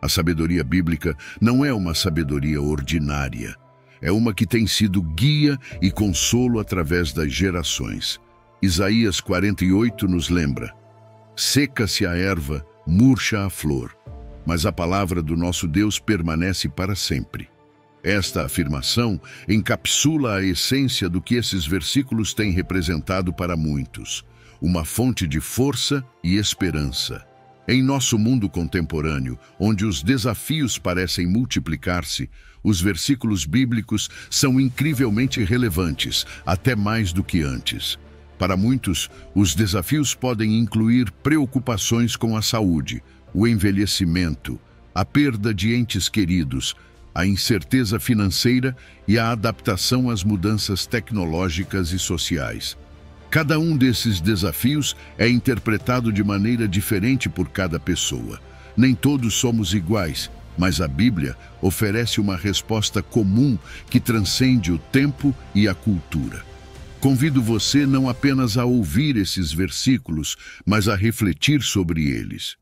A sabedoria bíblica não é uma sabedoria ordinária. É uma que tem sido guia e consolo através das gerações. Isaías 48 nos lembra: seca-se a erva, murcha a flor, mas a palavra do nosso Deus permanece para sempre. Esta afirmação encapsula a essência do que esses versículos têm representado para muitos: uma fonte de força e esperança. Em nosso mundo contemporâneo, onde os desafios parecem multiplicar-se, os versículos bíblicos são incrivelmente relevantes, até mais do que antes. Para muitos, os desafios podem incluir preocupações com a saúde, o envelhecimento, a perda de entes queridos, a incerteza financeira e a adaptação às mudanças tecnológicas e sociais. Cada um desses desafios é interpretado de maneira diferente por cada pessoa. Nem todos somos iguais, mas a Bíblia oferece uma resposta comum que transcende o tempo e a cultura. Convido você não apenas a ouvir esses versículos, mas a refletir sobre eles.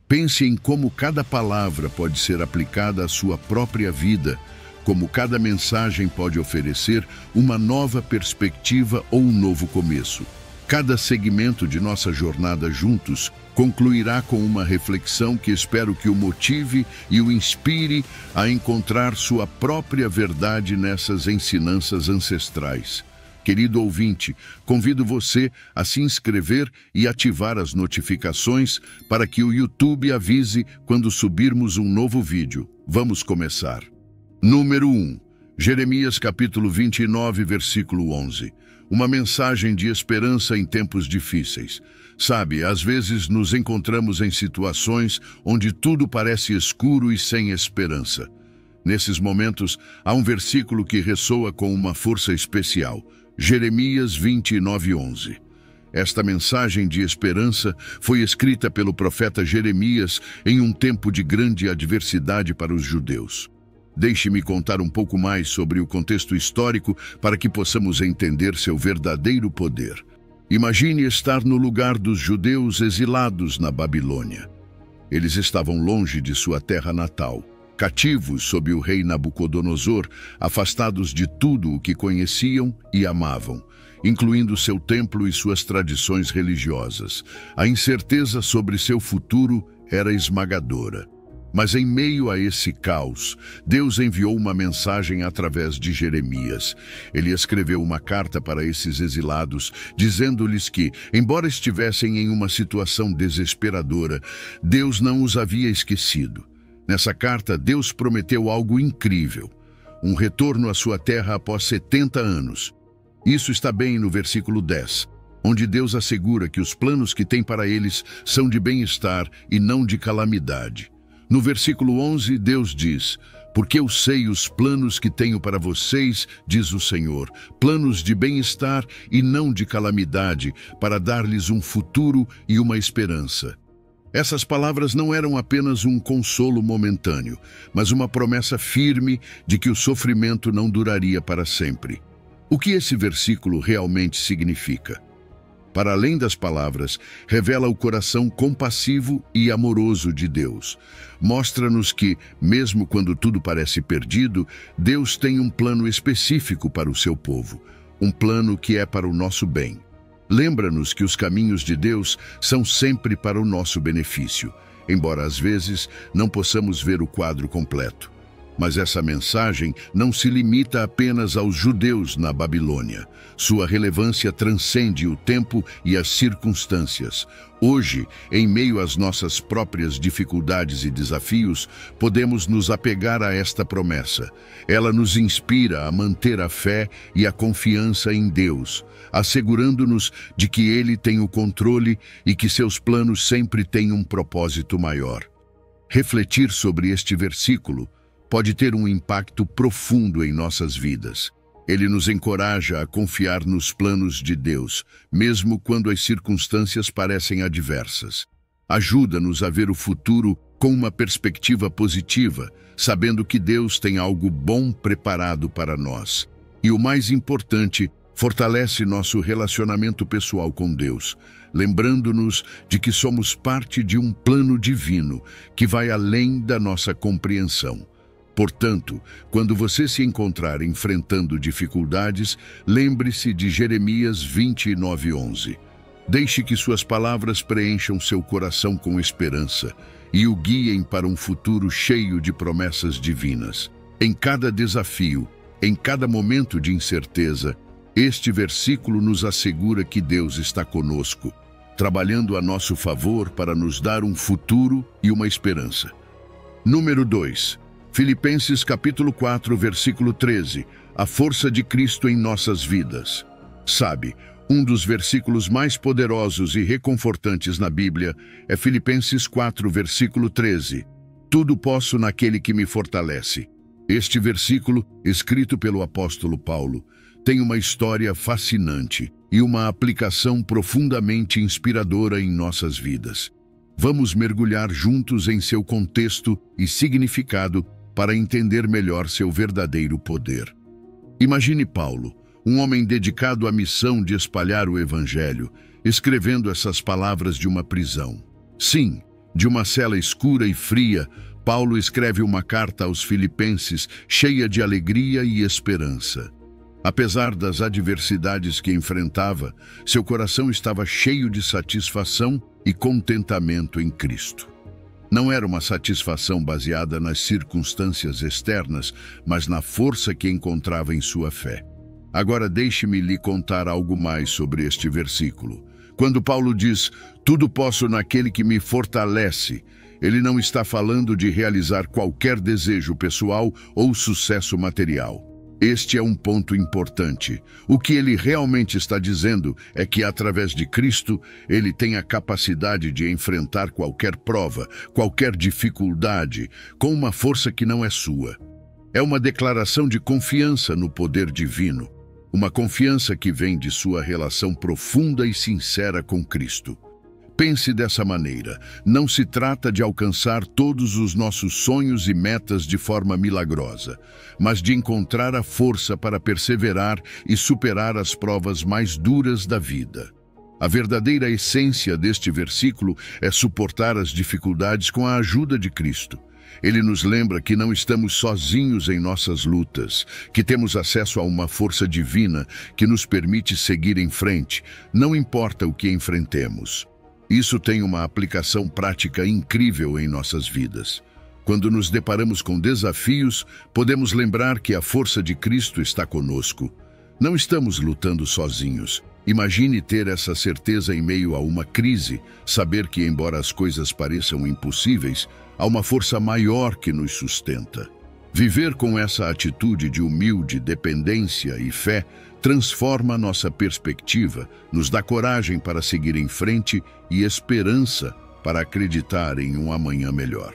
Pense em como cada palavra pode ser aplicada à sua própria vida, como cada mensagem pode oferecer uma nova perspectiva ou um novo começo. Cada segmento de nossa jornada juntos concluirá com uma reflexão que espero que o motive e o inspire a encontrar sua própria verdade nessas ensinanças ancestrais. Querido ouvinte, convido você a se inscrever e ativar as notificações para que o YouTube avise quando subirmos um novo vídeo. Vamos começar. Número 1. Jeremias capítulo 29, versículo 11. Uma mensagem de esperança em tempos difíceis. Sabe, às vezes nos encontramos em situações onde tudo parece escuro e sem esperança. Nesses momentos, há um versículo que ressoa com uma força especial. Jeremias 29, 11. Esta mensagem de esperança foi escrita pelo profeta Jeremias em um tempo de grande adversidade para os judeus. Deixe-me contar um pouco mais sobre o contexto histórico para que possamos entender seu verdadeiro poder. Imagine estar no lugar dos judeus exilados na Babilônia. Eles estavam longe de sua terra natal, cativos sob o rei Nabucodonosor, afastados de tudo o que conheciam e amavam, incluindo seu templo e suas tradições religiosas. A incerteza sobre seu futuro era esmagadora. Mas em meio a esse caos, Deus enviou uma mensagem através de Jeremias. Ele escreveu uma carta para esses exilados, dizendo-lhes que, embora estivessem em uma situação desesperadora, Deus não os havia esquecido. Nessa carta, Deus prometeu algo incrível: um retorno à sua terra após 70 anos. Isso está bem no versículo 10, onde Deus assegura que os planos que tem para eles são de bem-estar e não de calamidade. No versículo 11, Deus diz: porque eu sei os planos que tenho para vocês, diz o Senhor, planos de bem-estar e não de calamidade, para dar-lhes um futuro e uma esperança. Essas palavras não eram apenas um consolo momentâneo, mas uma promessa firme de que o sofrimento não duraria para sempre. O que esse versículo realmente significa? Para além das palavras, revela o coração compassivo e amoroso de Deus. Mostra-nos que, mesmo quando tudo parece perdido, Deus tem um plano específico para o seu povo, um plano que é para o nosso bem. Lembra-nos que os caminhos de Deus são sempre para o nosso benefício, embora às vezes não possamos ver o quadro completo. Mas essa mensagem não se limita apenas aos judeus na Babilônia. Sua relevância transcende o tempo e as circunstâncias. Hoje, em meio às nossas próprias dificuldades e desafios, podemos nos apegar a esta promessa. Ela nos inspira a manter a fé e a confiança em Deus, assegurando-nos de que Ele tem o controle e que seus planos sempre têm um propósito maior. Refletir sobre este versículo pode ter um impacto profundo em nossas vidas. Ele nos encoraja a confiar nos planos de Deus, mesmo quando as circunstâncias parecem adversas. Ajuda-nos a ver o futuro com uma perspectiva positiva, sabendo que Deus tem algo bom preparado para nós. E o mais importante, fortalece nosso relacionamento pessoal com Deus. lembrando-nos de que somos parte de um plano divino que vai além da nossa compreensão. Portanto, quando você se encontrar enfrentando dificuldades, lembre-se de Jeremias 29:11. Deixe que suas palavras preencham seu coração com esperança e o guiem para um futuro cheio de promessas divinas. Em cada desafio, em cada momento de incerteza, este versículo nos assegura que Deus está conosco, trabalhando a nosso favor para nos dar um futuro e uma esperança. Número 2. Filipenses capítulo 4, versículo 13. A força de Cristo em nossas vidas. Sabe, um dos versículos mais poderosos e reconfortantes na Bíblia é Filipenses 4, versículo 13. Tudo posso naquele que me fortalece. Este versículo, escrito pelo apóstolo Paulo, tem uma história fascinante e uma aplicação profundamente inspiradora em nossas vidas. Vamos mergulhar juntos em seu contexto e significado para entender melhor seu verdadeiro poder. Imagine Paulo, um homem dedicado à missão de espalhar o Evangelho, escrevendo essas palavras de uma prisão. Sim, de uma cela escura e fria, Paulo escreve uma carta aos Filipenses cheia de alegria e esperança. Apesar das adversidades que enfrentava, seu coração estava cheio de satisfação e contentamento em Cristo. Não era uma satisfação baseada nas circunstâncias externas, mas na força que encontrava em sua fé. Agora deixe-me lhe contar algo mais sobre este versículo. Quando Paulo diz, tudo posso naquele que me fortalece, ele não está falando de realizar qualquer desejo pessoal ou sucesso material. Este é um ponto importante. O que ele realmente está dizendo é que, através de Cristo, ele tem a capacidade de enfrentar qualquer prova, qualquer dificuldade, com uma força que não é sua. É uma declaração de confiança no poder divino, uma confiança que vem de sua relação profunda e sincera com Cristo. Pense dessa maneira, não se trata de alcançar todos os nossos sonhos e metas de forma milagrosa, mas de encontrar a força para perseverar e superar as provas mais duras da vida. A verdadeira essência deste versículo é suportar as dificuldades com a ajuda de Cristo. Ele nos lembra que não estamos sozinhos em nossas lutas, que temos acesso a uma força divina que nos permite seguir em frente, não importa o que enfrentemos. Isso tem uma aplicação prática incrível em nossas vidas. Quando nos deparamos com desafios, podemos lembrar que a força de Cristo está conosco. Não estamos lutando sozinhos. Imagine ter essa certeza em meio a uma crise, saber que, embora as coisas pareçam impossíveis, há uma força maior que nos sustenta. Viver com essa atitude de humilde dependência e fé transforma nossa perspectiva, nos dá coragem para seguir em frente e esperança para acreditar em um amanhã melhor.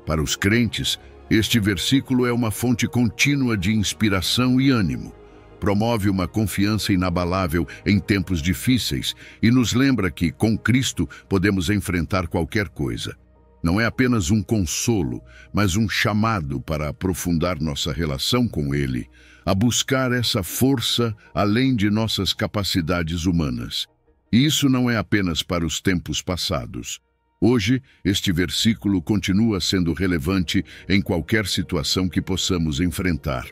Para os crentes, este versículo é uma fonte contínua de inspiração e ânimo. Promove uma confiança inabalável em tempos difíceis e nos lembra que, com Cristo, podemos enfrentar qualquer coisa. Não é apenas um consolo, mas um chamado para aprofundar nossa relação com Ele, a buscar essa força além de nossas capacidades humanas. E isso não é apenas para os tempos passados. Hoje, este versículo continua sendo relevante em qualquer situação que possamos enfrentar.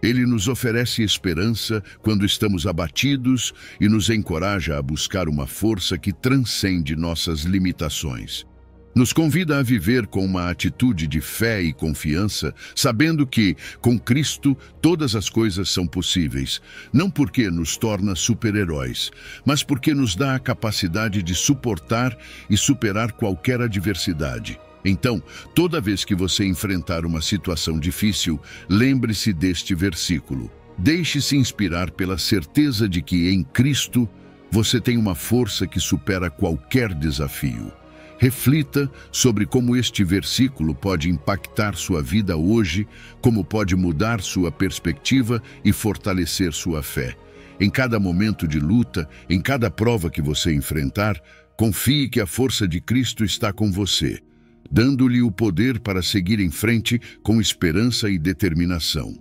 Ele nos oferece esperança quando estamos abatidos e nos encoraja a buscar uma força que transcende nossas limitações. Nos convida a viver com uma atitude de fé e confiança, sabendo que, com Cristo, todas as coisas são possíveis, não porque nos torna super-heróis, mas porque nos dá a capacidade de suportar e superar qualquer adversidade. Então, toda vez que você enfrentar uma situação difícil, lembre-se deste versículo. Deixe-se inspirar pela certeza de que, em Cristo, você tem uma força que supera qualquer desafio. Reflita sobre como este versículo pode impactar sua vida hoje, como pode mudar sua perspectiva e fortalecer sua fé. Em cada momento de luta, em cada prova que você enfrentar, confie que a força de Cristo está com você, dando-lhe o poder para seguir em frente com esperança e determinação.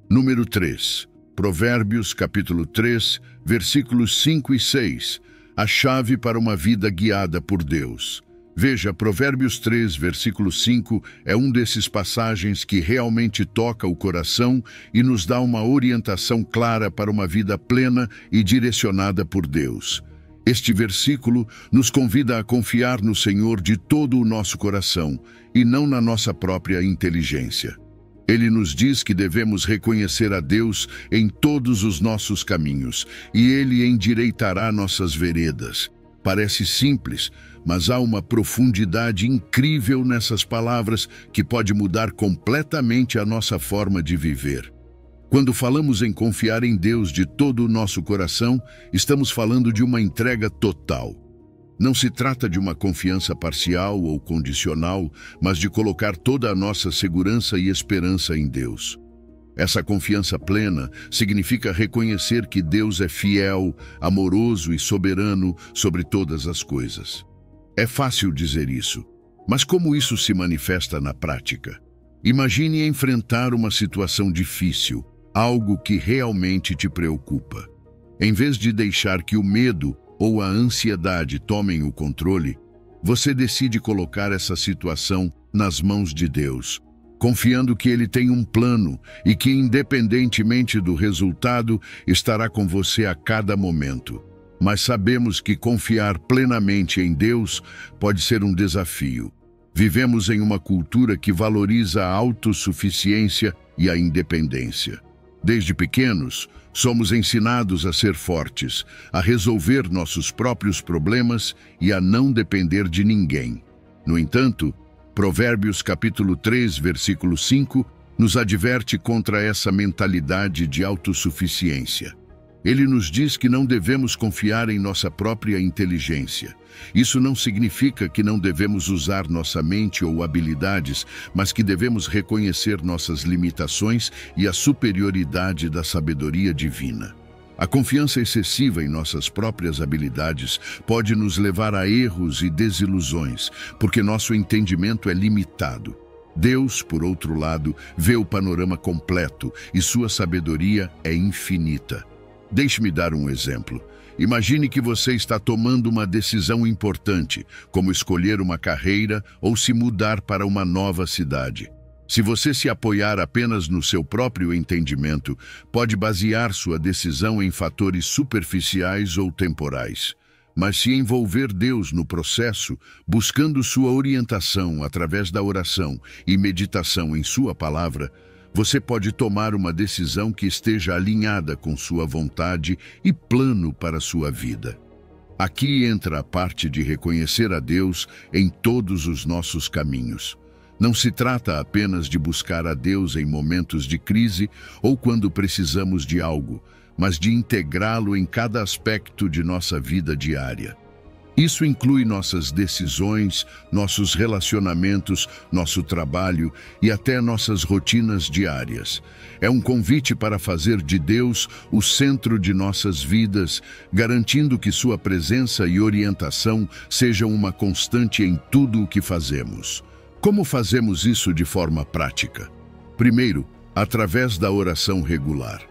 Número 3. Provérbios, capítulo 3, versículos 5 e 6. a chave para uma vida guiada por Deus. Veja, Provérbios 3, versículo 5, é um desses passagens que realmente toca o coração e nos dá uma orientação clara para uma vida plena e direcionada por Deus. Este versículo nos convida a confiar no Senhor de todo o nosso coração e não na nossa própria inteligência. Ele nos diz que devemos reconhecer a Deus em todos os nossos caminhos e Ele endireitará nossas veredas. Parece simples, mas há uma profundidade incrível nessas palavras que pode mudar completamente a nossa forma de viver. Quando falamos em confiar em Deus de todo o nosso coração, estamos falando de uma entrega total. Não se trata de uma confiança parcial ou condicional, mas de colocar toda a nossa segurança e esperança em Deus. Essa confiança plena significa reconhecer que Deus é fiel, amoroso e soberano sobre todas as coisas. É fácil dizer isso, mas como isso se manifesta na prática? Imagine enfrentar uma situação difícil, algo que realmente te preocupa. Em vez de deixar que o medo ou a ansiedade tomem o controle, você decide colocar essa situação nas mãos de Deus, confiando que Ele tem um plano e que, independentemente do resultado, estará com você a cada momento. Mas sabemos que confiar plenamente em Deus pode ser um desafio. Vivemos em uma cultura que valoriza a autossuficiência e a independência. Desde pequenos, somos ensinados a ser fortes, a resolver nossos próprios problemas e a não depender de ninguém. No entanto, Provérbios capítulo 3, versículo 5, nos adverte contra essa mentalidade de autossuficiência. Ele nos diz que não devemos confiar em nossa própria inteligência. Isso não significa que não devemos usar nossa mente ou habilidades, mas que devemos reconhecer nossas limitações e a superioridade da sabedoria divina. A confiança excessiva em nossas próprias habilidades pode nos levar a erros e desilusões, porque nosso entendimento é limitado. Deus, por outro lado, vê o panorama completo e sua sabedoria é infinita. Deixe-me dar um exemplo. Imagine que você está tomando uma decisão importante, como escolher uma carreira ou se mudar para uma nova cidade. Se você se apoiar apenas no seu próprio entendimento, pode basear sua decisão em fatores superficiais ou temporais. Mas se envolver Deus no processo, buscando sua orientação através da oração e meditação em sua palavra, você pode tomar uma decisão que esteja alinhada com sua vontade e plano para sua vida. Aqui entra a parte de reconhecer a Deus em todos os nossos caminhos. Não se trata apenas de buscar a Deus em momentos de crise ou quando precisamos de algo, mas de integrá-lo em cada aspecto de nossa vida diária. Isso inclui nossas decisões, nossos relacionamentos, nosso trabalho e até nossas rotinas diárias. É um convite para fazer de Deus o centro de nossas vidas, garantindo que sua presença e orientação sejam uma constante em tudo o que fazemos. Como fazemos isso de forma prática? Primeiro, através da oração regular.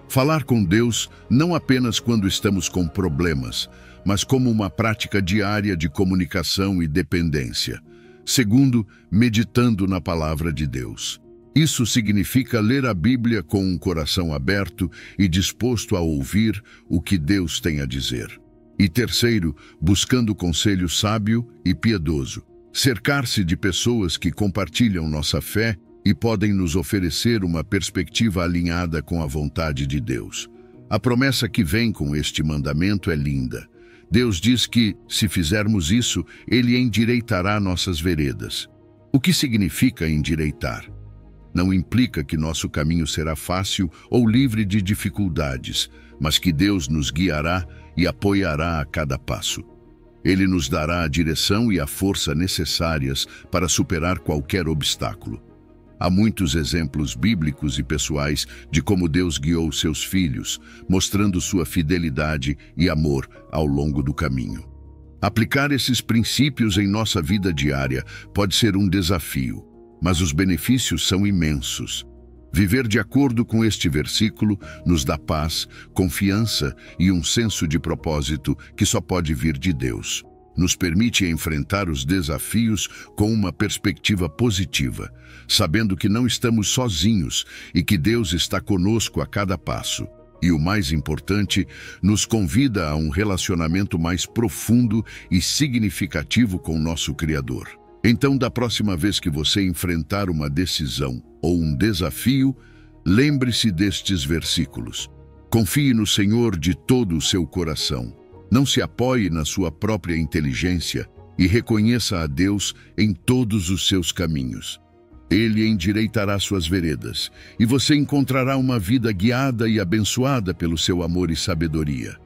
Falar com Deus não apenas quando estamos com problemas, mas como uma prática diária de comunicação e dependência. Segundo, meditando na palavra de Deus. Isso significa ler a Bíblia com um coração aberto e disposto a ouvir o que Deus tem a dizer. E terceiro, buscando conselho sábio e piedoso. Cercar-se de pessoas que compartilham nossa fé e podem nos oferecer uma perspectiva alinhada com a vontade de Deus. A promessa que vem com este mandamento é linda. Deus diz que, se fizermos isso, Ele endireitará nossas veredas. O que significa endireitar? Não implica que nosso caminho será fácil ou livre de dificuldades, mas que Deus nos guiará e apoiará a cada passo. Ele nos dará a direção e a força necessárias para superar qualquer obstáculo. Há muitos exemplos bíblicos e pessoais de como Deus guiou seus filhos, mostrando sua fidelidade e amor ao longo do caminho. Aplicar esses princípios em nossa vida diária pode ser um desafio, mas os benefícios são imensos. Viver de acordo com este versículo nos dá paz, confiança e um senso de propósito que só pode vir de Deus. Nos permite enfrentar os desafios com uma perspectiva positiva, sabendo que não estamos sozinhos e que Deus está conosco a cada passo. E o mais importante, nos convida a um relacionamento mais profundo e significativo com nosso Criador. Então, da próxima vez que você enfrentar uma decisão ou um desafio, lembre-se destes versículos. Confie no Senhor de todo o seu coração. Não se apoie na sua própria inteligência e reconheça a Deus em todos os seus caminhos. Ele endireitará suas veredas, e você encontrará uma vida guiada e abençoada pelo seu amor e sabedoria.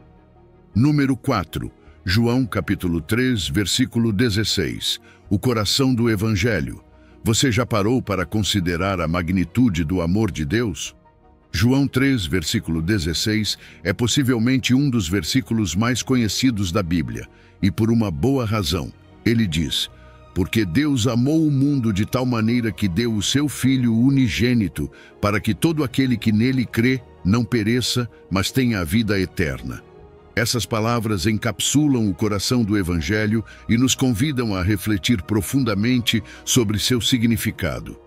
Número 4. João capítulo 3, versículo 16. O coração do Evangelho. Você já parou para considerar a magnitude do amor de Deus? João 3, versículo 16, é possivelmente um dos versículos mais conhecidos da Bíblia, e por uma boa razão. Ele diz: porque Deus amou o mundo de tal maneira que deu o seu Filho unigênito, para que todo aquele que nele crê não pereça, mas tenha a vida eterna. Essas palavras encapsulam o coração do Evangelho e nos convidam a refletir profundamente sobre seu significado.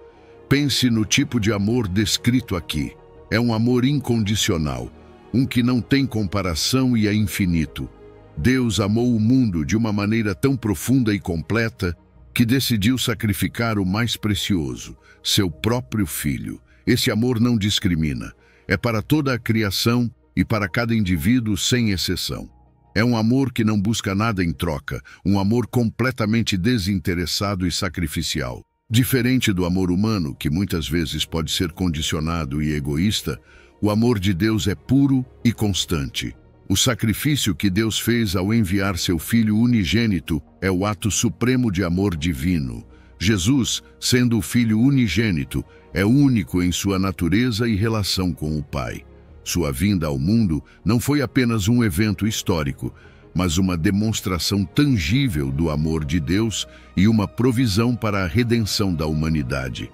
Pense no tipo de amor descrito aqui. É um amor incondicional, um que não tem comparação e é infinito. Deus amou o mundo de uma maneira tão profunda e completa que decidiu sacrificar o mais precioso, seu próprio Filho. Esse amor não discrimina. É para toda a criação e para cada indivíduo sem exceção. É um amor que não busca nada em troca, um amor completamente desinteressado e sacrificial. Diferente do amor humano, que muitas vezes pode ser condicionado e egoísta, o amor de Deus é puro e constante. O sacrifício que Deus fez ao enviar seu Filho unigênito é o ato supremo de amor divino. Jesus, sendo o Filho unigênito, é único em sua natureza e relação com o Pai. Sua vinda ao mundo não foi apenas um evento histórico, mas uma demonstração tangível do amor de Deus e uma provisão para a redenção da humanidade.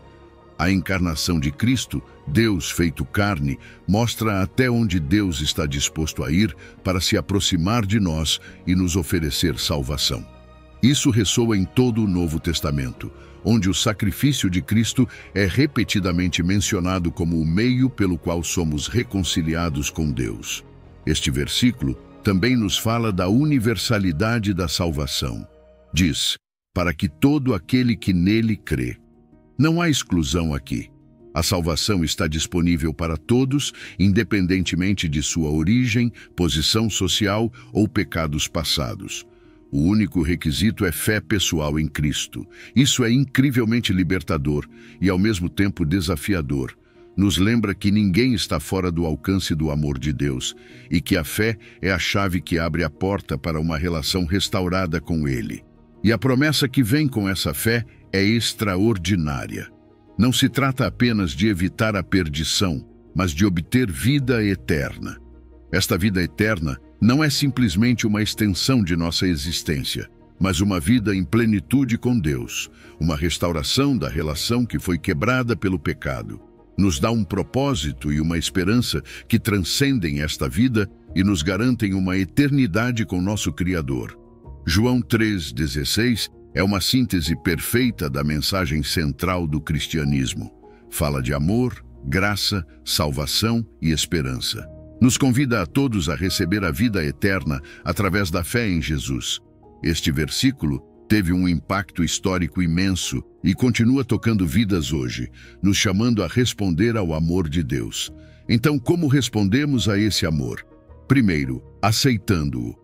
A encarnação de Cristo, Deus feito carne, mostra até onde Deus está disposto a ir para se aproximar de nós e nos oferecer salvação. Isso ressoa em todo o Novo Testamento, onde o sacrifício de Cristo é repetidamente mencionado como o meio pelo qual somos reconciliados com Deus. Este versículo também nos fala da universalidade da salvação. Diz: para que todo aquele que nele crê. Não há exclusão aqui. A salvação está disponível para todos, independentemente de sua origem, posição social ou pecados passados. O único requisito é fé pessoal em Cristo. Isso é incrivelmente libertador e, ao mesmo tempo, desafiador. Nos lembra que ninguém está fora do alcance do amor de Deus e que a fé é a chave que abre a porta para uma relação restaurada com Ele. E a promessa que vem com essa fé é extraordinária. Não se trata apenas de evitar a perdição, mas de obter vida eterna. Esta vida eterna não é simplesmente uma extensão de nossa existência, mas uma vida em plenitude com Deus, uma restauração da relação que foi quebrada pelo pecado. Nos dá um propósito e uma esperança que transcendem esta vida e nos garantem uma eternidade com nosso Criador. João 3,16 é uma síntese perfeita da mensagem central do cristianismo. Fala de amor, graça, salvação e esperança. Nos convida a todos a receber a vida eterna através da fé em Jesus. Este versículo teve um impacto histórico imenso e continua tocando vidas hoje, nos chamando a responder ao amor de Deus. Então, como respondemos a esse amor? Primeiro, aceitando-o.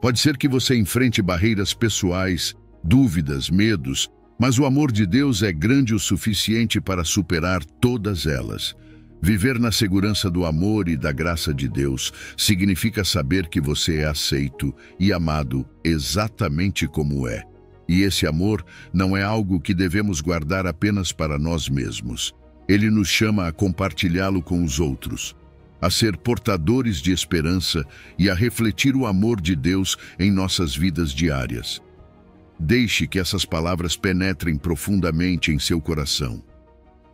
Pode ser que você enfrente barreiras pessoais, dúvidas, medos, mas o amor de Deus é grande o suficiente para superar todas elas. Viver na segurança do amor e da graça de Deus significa saber que você é aceito e amado exatamente como é. E esse amor não é algo que devemos guardar apenas para nós mesmos. Ele nos chama a compartilhá-lo com os outros, a ser portadores de esperança e a refletir o amor de Deus em nossas vidas diárias. Deixe que essas palavras penetrem profundamente em seu coração.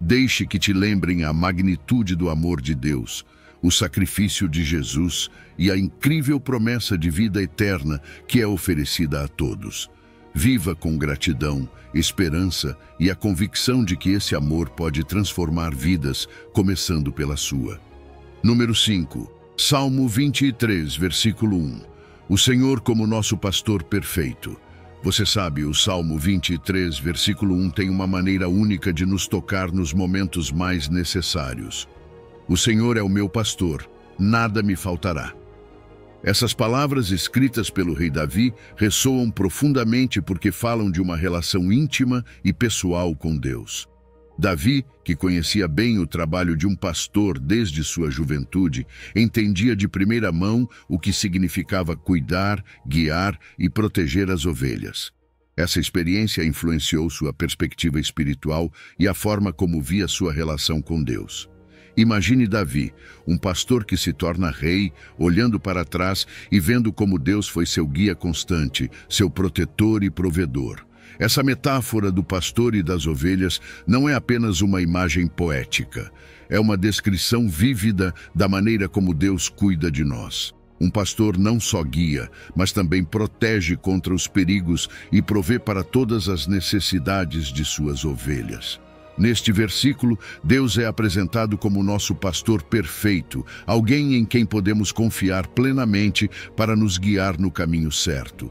Deixe que te lembrem a magnitude do amor de Deus, o sacrifício de Jesus e a incrível promessa de vida eterna que é oferecida a todos. Viva com gratidão, esperança e a convicção de que esse amor pode transformar vidas, começando pela sua. Número 5. Salmo 23, versículo 1. O Senhor como nosso pastor perfeito. Você sabe, o Salmo 23, versículo 1 tem uma maneira única de nos tocar nos momentos mais necessários. O Senhor é o meu pastor, nada me faltará. Essas palavras escritas pelo rei Davi ressoam profundamente porque falam de uma relação íntima e pessoal com Deus. Davi, que conhecia bem o trabalho de um pastor desde sua juventude, entendia de primeira mão o que significava cuidar, guiar e proteger as ovelhas. Essa experiência influenciou sua perspectiva espiritual e a forma como via sua relação com Deus. Imagine Davi, um pastor que se torna rei, olhando para trás e vendo como Deus foi seu guia constante, seu protetor e provedor. Essa metáfora do pastor e das ovelhas não é apenas uma imagem poética. É uma descrição vívida da maneira como Deus cuida de nós. Um pastor não só guia, mas também protege contra os perigos e provê para todas as necessidades de suas ovelhas. Neste versículo, Deus é apresentado como nosso pastor perfeito, alguém em quem podemos confiar plenamente para nos guiar no caminho certo.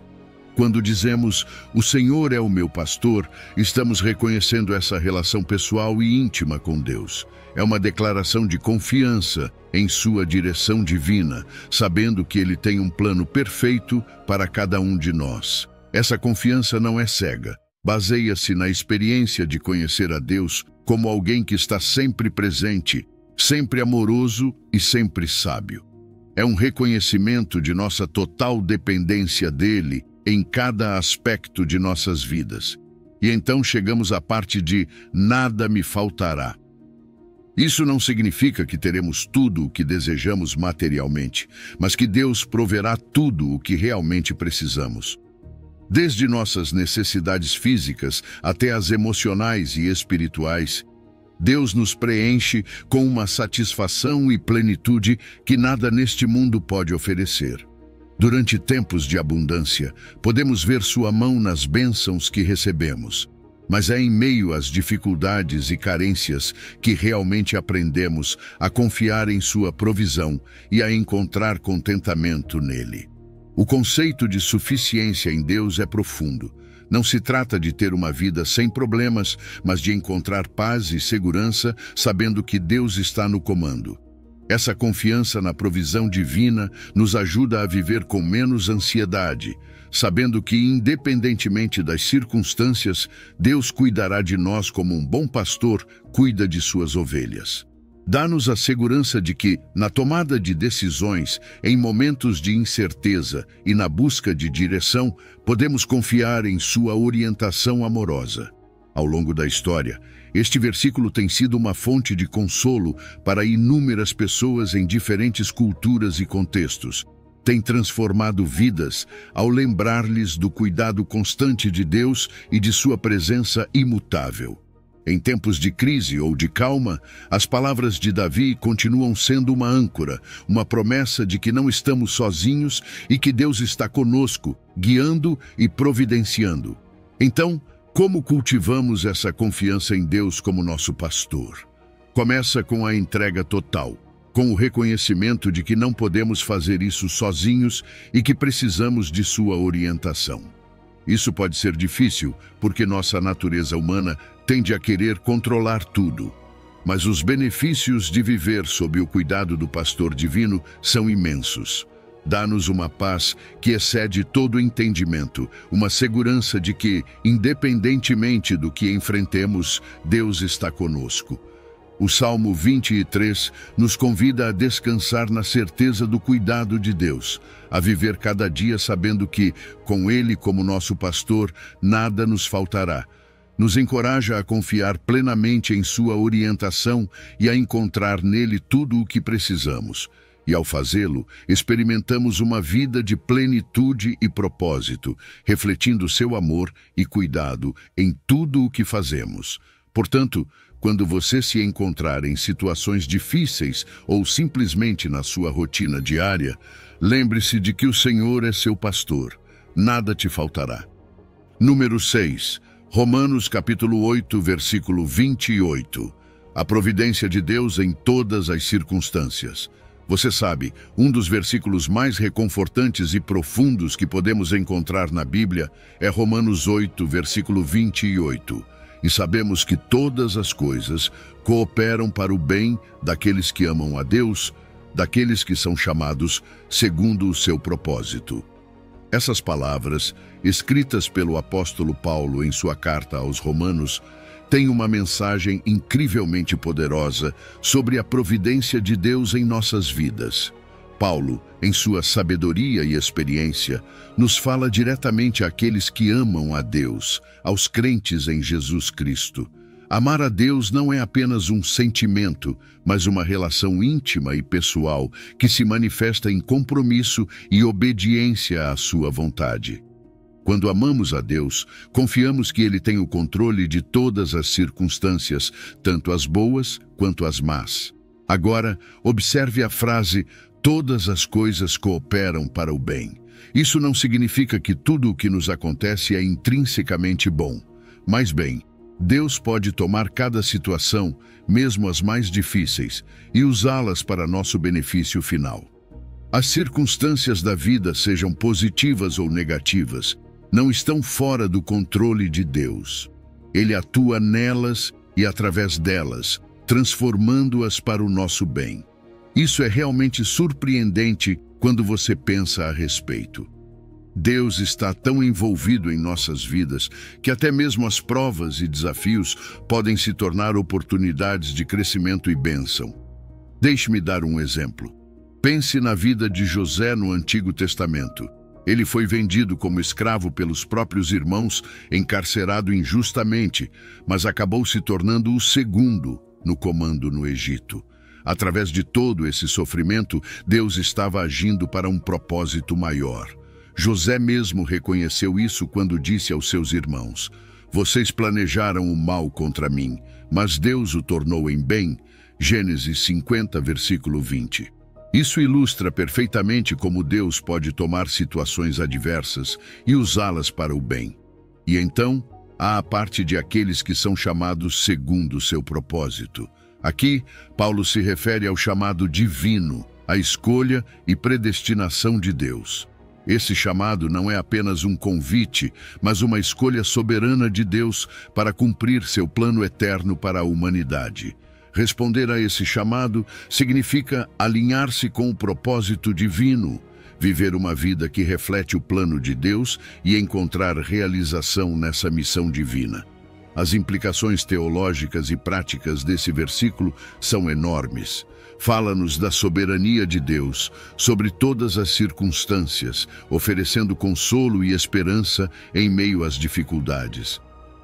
Quando dizemos, o Senhor é o meu pastor, estamos reconhecendo essa relação pessoal e íntima com Deus. É uma declaração de confiança em sua direção divina, sabendo que Ele tem um plano perfeito para cada um de nós. Essa confiança não é cega. Baseia-se na experiência de conhecer a Deus como alguém que está sempre presente, sempre amoroso e sempre sábio. É um reconhecimento de nossa total dependência dele em cada aspecto de nossas vidas. E então chegamos à parte de nada me faltará. Isso não significa que teremos tudo o que desejamos materialmente, mas que Deus proverá tudo o que realmente precisamos. Desde nossas necessidades físicas até as emocionais e espirituais, Deus nos preenche com uma satisfação e plenitude que nada neste mundo pode oferecer. Durante tempos de abundância, podemos ver sua mão nas bênçãos que recebemos. Mas é em meio às dificuldades e carências que realmente aprendemos a confiar em sua provisão e a encontrar contentamento nele. O conceito de suficiência em Deus é profundo. Não se trata de ter uma vida sem problemas, mas de encontrar paz e segurança, sabendo que Deus está no comando. Essa confiança na provisão divina nos ajuda a viver com menos ansiedade, sabendo que, independentemente das circunstâncias, Deus cuidará de nós como um bom pastor cuida de suas ovelhas. Dá-nos a segurança de que, na tomada de decisões, em momentos de incerteza e na busca de direção, podemos confiar em sua orientação amorosa. Ao longo da história, este versículo tem sido uma fonte de consolo para inúmeras pessoas em diferentes culturas e contextos. Tem transformado vidas ao lembrar-lhes do cuidado constante de Deus e de sua presença imutável. Em tempos de crise ou de calma, as palavras de Davi continuam sendo uma âncora, uma promessa de que não estamos sozinhos e que Deus está conosco, guiando e providenciando. Então, como cultivamos essa confiança em Deus como nosso pastor? Começa com a entrega total, com o reconhecimento de que não podemos fazer isso sozinhos e que precisamos de sua orientação. Isso pode ser difícil, porque nossa natureza humana tende a querer controlar tudo. Mas os benefícios de viver sob o cuidado do pastor divino são imensos. Dá-nos uma paz que excede todo entendimento, uma segurança de que, independentemente do que enfrentemos, Deus está conosco. O Salmo 23 nos convida a descansar na certeza do cuidado de Deus, a viver cada dia sabendo que, com Ele como nosso pastor, nada nos faltará. Nos encoraja a confiar plenamente em sua orientação e a encontrar nele tudo o que precisamos. E ao fazê-lo, experimentamos uma vida de plenitude e propósito, refletindo seu amor e cuidado em tudo o que fazemos. Portanto, quando você se encontrar em situações difíceis ou simplesmente na sua rotina diária, lembre-se de que o Senhor é seu pastor. Nada te faltará. Número 6. Romanos capítulo 8, versículo 28. A providência de Deus em todas as circunstâncias. Você sabe, um dos versículos mais reconfortantes e profundos que podemos encontrar na Bíblia é Romanos 8, versículo 28. E sabemos que todas as coisas cooperam para o bem daqueles que amam a Deus, daqueles que são chamados segundo o seu propósito. Essas palavras, escritas pelo apóstolo Paulo em sua carta aos Romanos, têm uma mensagem incrivelmente poderosa sobre a providência de Deus em nossas vidas. Paulo, em sua sabedoria e experiência, nos fala diretamente àqueles que amam a Deus, aos crentes em Jesus Cristo. Amar a Deus não é apenas um sentimento, mas uma relação íntima e pessoal que se manifesta em compromisso e obediência à sua vontade. Quando amamos a Deus, confiamos que Ele tem o controle de todas as circunstâncias, tanto as boas quanto as más. Agora, observe a frase: todas as coisas cooperam para o bem. Isso não significa que tudo o que nos acontece é intrinsecamente bom. Mas bem, Deus pode tomar cada situação, mesmo as mais difíceis, e usá-las para nosso benefício final. As circunstâncias da vida, sejam positivas ou negativas, não estão fora do controle de Deus. Ele atua nelas e através delas, transformando-as para o nosso bem. Isso é realmente surpreendente quando você pensa a respeito. Deus está tão envolvido em nossas vidas que até mesmo as provas e desafios podem se tornar oportunidades de crescimento e bênção. Deixe-me dar um exemplo. Pense na vida de José no Antigo Testamento. Ele foi vendido como escravo pelos próprios irmãos, encarcerado injustamente, mas acabou se tornando o segundo no comando no Egito. Através de todo esse sofrimento, Deus estava agindo para um propósito maior. José mesmo reconheceu isso quando disse aos seus irmãos: "Vocês planejaram o mal contra mim, mas Deus o tornou em bem." Gênesis 50, versículo 20. Isso ilustra perfeitamente como Deus pode tomar situações adversas e usá-las para o bem. E então, há a parte de aqueles que são chamados segundo o seu propósito. Aqui, Paulo se refere ao chamado divino, a escolha e predestinação de Deus. Esse chamado não é apenas um convite, mas uma escolha soberana de Deus para cumprir seu plano eterno para a humanidade. Responder a esse chamado significa alinhar-se com o propósito divino, viver uma vida que reflete o plano de Deus e encontrar realização nessa missão divina. As implicações teológicas e práticas desse versículo são enormes. Fala-nos da soberania de Deus sobre todas as circunstâncias, oferecendo consolo e esperança em meio às dificuldades.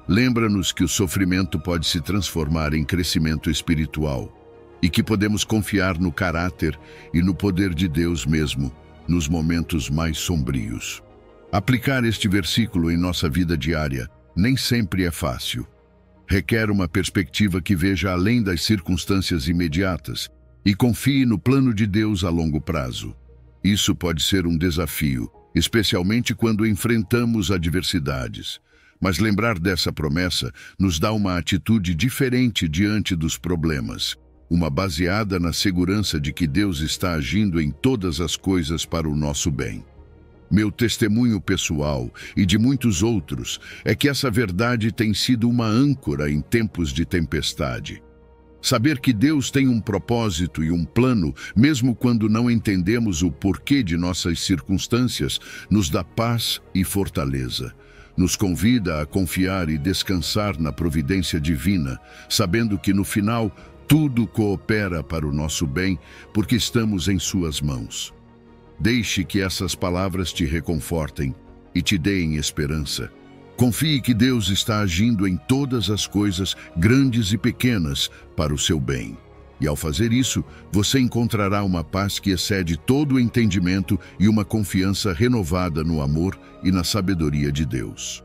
Lembra-nos que o sofrimento pode se transformar em crescimento espiritual e que podemos confiar no caráter e no poder de Deus mesmo nos momentos mais sombrios. Aplicar este versículo em nossa vida diária nem sempre é fácil. Requer uma perspectiva que veja além das circunstâncias imediatas e confie no plano de Deus a longo prazo. Isso pode ser um desafio, especialmente quando enfrentamos adversidades. Mas lembrar dessa promessa nos dá uma atitude diferente diante dos problemas, uma baseada na segurança de que Deus está agindo em todas as coisas para o nosso bem. Meu testemunho pessoal e de muitos outros é que essa verdade tem sido uma âncora em tempos de tempestade. Saber que Deus tem um propósito e um plano, mesmo quando não entendemos o porquê de nossas circunstâncias, nos dá paz e fortaleza. Nos convida a confiar e descansar na providência divina, sabendo que no final tudo coopera para o nosso bem, porque estamos em suas mãos. Deixe que essas palavras te reconfortem e te deem esperança. Confie que Deus está agindo em todas as coisas, grandes e pequenas, para o seu bem. E ao fazer isso, você encontrará uma paz que excede todo o entendimento e uma confiança renovada no amor e na sabedoria de Deus.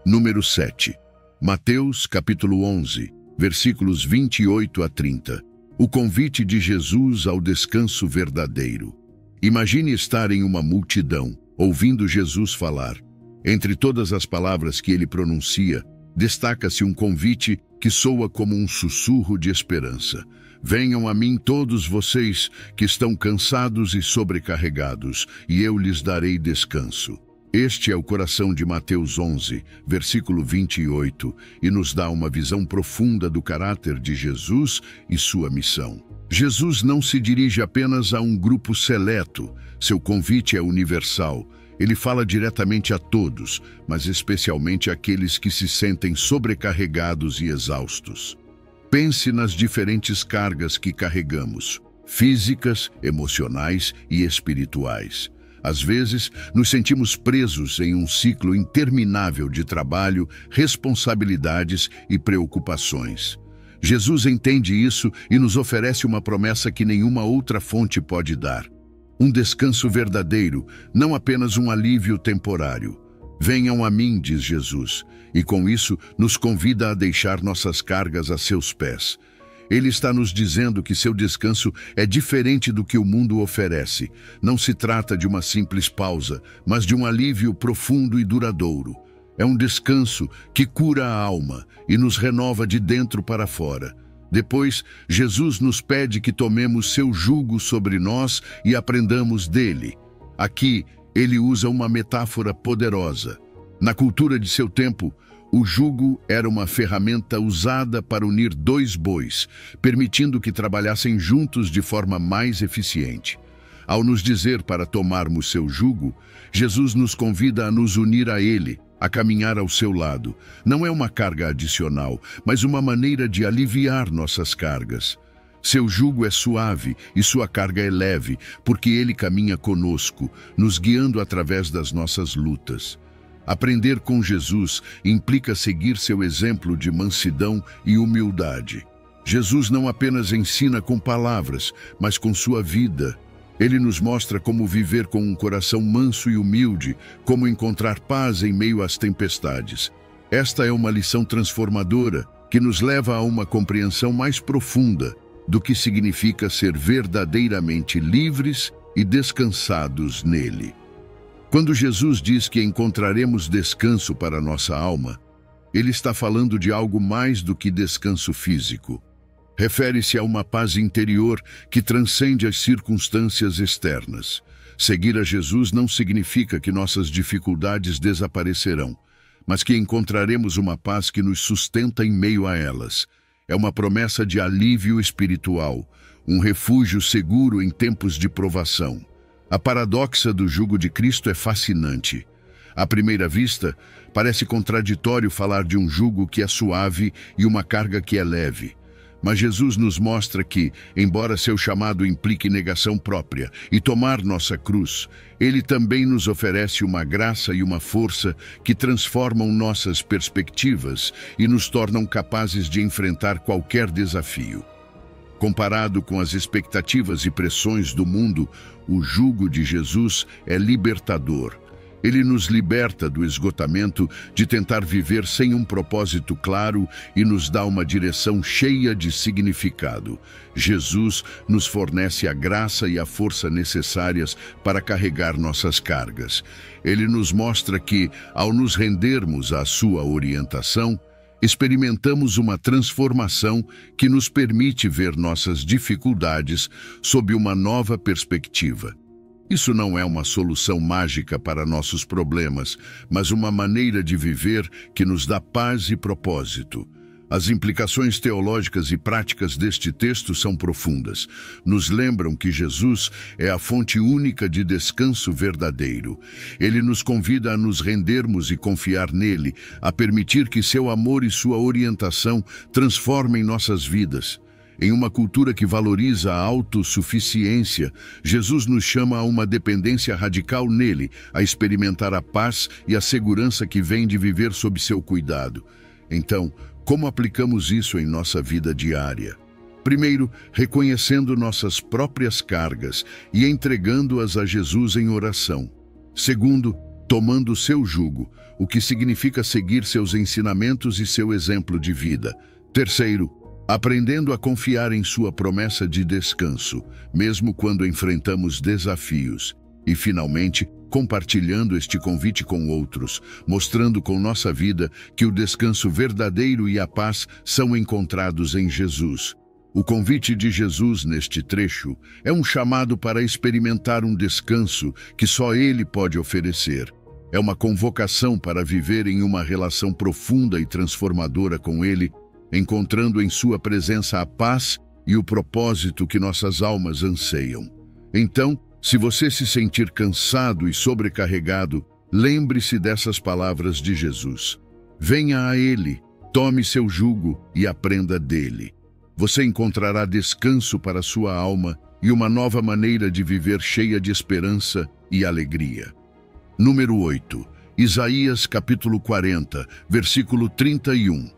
Número 7. Mateus, capítulo 11, versículos 28 a 30. O convite de Jesus ao descanso verdadeiro. Imagine estar em uma multidão, ouvindo Jesus falar. Entre todas as palavras que ele pronuncia, destaca-se um convite que soa como um sussurro de esperança. Venham a mim todos vocês que estão cansados e sobrecarregados, e eu lhes darei descanso. Este é o coração de Mateus 11, versículo 28, e nos dá uma visão profunda do caráter de Jesus e sua missão. Jesus não se dirige apenas a um grupo seleto, seu convite é universal. Ele fala diretamente a todos, mas especialmente àqueles que se sentem sobrecarregados e exaustos. Pense nas diferentes cargas que carregamos, físicas, emocionais e espirituais. Às vezes, nos sentimos presos em um ciclo interminável de trabalho, responsabilidades e preocupações. Jesus entende isso e nos oferece uma promessa que nenhuma outra fonte pode dar. Um descanso verdadeiro, não apenas um alívio temporário. Venham a mim, diz Jesus, e com isso nos convida a deixar nossas cargas a seus pés. Ele está nos dizendo que seu descanso é diferente do que o mundo oferece. Não se trata de uma simples pausa, mas de um alívio profundo e duradouro. É um descanso que cura a alma e nos renova de dentro para fora. Depois, Jesus nos pede que tomemos seu jugo sobre nós e aprendamos dele. Aqui, ele usa uma metáfora poderosa. Na cultura de seu tempo, o jugo era uma ferramenta usada para unir dois bois, permitindo que trabalhassem juntos de forma mais eficiente. Ao nos dizer para tomarmos seu jugo, Jesus nos convida a nos unir a ele, a caminhar ao seu lado. Não é uma carga adicional, mas uma maneira de aliviar nossas cargas. Seu jugo é suave e sua carga é leve, porque ele caminha conosco, nos guiando através das nossas lutas. Aprender com Jesus implica seguir seu exemplo de mansidão e humildade. Jesus não apenas ensina com palavras, mas com sua vida. Ele nos mostra como viver com um coração manso e humilde, como encontrar paz em meio às tempestades. Esta é uma lição transformadora que nos leva a uma compreensão mais profunda do que significa ser verdadeiramente livres e descansados nele. Quando Jesus diz que encontraremos descanso para nossa alma, ele está falando de algo mais do que descanso físico. Refere-se a uma paz interior que transcende as circunstâncias externas. Seguir a Jesus não significa que nossas dificuldades desaparecerão, mas que encontraremos uma paz que nos sustenta em meio a elas. É uma promessa de alívio espiritual, um refúgio seguro em tempos de provação. A paradoxa do jugo de Cristo é fascinante. À primeira vista, parece contraditório falar de um jugo que é suave e uma carga que é leve. Mas Jesus nos mostra que, embora seu chamado implique negação própria e tomar nossa cruz, ele também nos oferece uma graça e uma força que transformam nossas perspectivas e nos tornam capazes de enfrentar qualquer desafio. Comparado com as expectativas e pressões do mundo, o jugo de Jesus é libertador. Ele nos liberta do esgotamento de tentar viver sem um propósito claro e nos dá uma direção cheia de significado. Jesus nos fornece a graça e a força necessárias para carregar nossas cargas. Ele nos mostra que, ao nos rendermos à sua orientação, experimentamos uma transformação que nos permite ver nossas dificuldades sob uma nova perspectiva. Isso não é uma solução mágica para nossos problemas, mas uma maneira de viver que nos dá paz e propósito. As implicações teológicas e práticas deste texto são profundas. Nos lembram que Jesus é a fonte única de descanso verdadeiro. Ele nos convida a nos rendermos e confiar nele, a permitir que seu amor e sua orientação transformem nossas vidas. Em uma cultura que valoriza a autossuficiência, Jesus nos chama a uma dependência radical nele, a experimentar a paz e a segurança que vem de viver sob seu cuidado. Então, como aplicamos isso em nossa vida diária? Primeiro, reconhecendo nossas próprias cargas e entregando-as a Jesus em oração. Segundo, tomando o seu jugo, o que significa seguir seus ensinamentos e seu exemplo de vida. Terceiro, aprendendo a confiar em sua promessa de descanso, mesmo quando enfrentamos desafios. E, finalmente, compartilhando este convite com outros, mostrando com nossa vida que o descanso verdadeiro e a paz são encontrados em Jesus. O convite de Jesus neste trecho é um chamado para experimentar um descanso que só Ele pode oferecer. É uma convocação para viver em uma relação profunda e transformadora com Ele, encontrando em sua presença a paz e o propósito que nossas almas anseiam. Então, se você se sentir cansado e sobrecarregado, lembre-se dessas palavras de Jesus. Venha a Ele, tome seu jugo e aprenda dele. Você encontrará descanso para sua alma e uma nova maneira de viver cheia de esperança e alegria. Número 8. Isaías capítulo 40, versículo 31.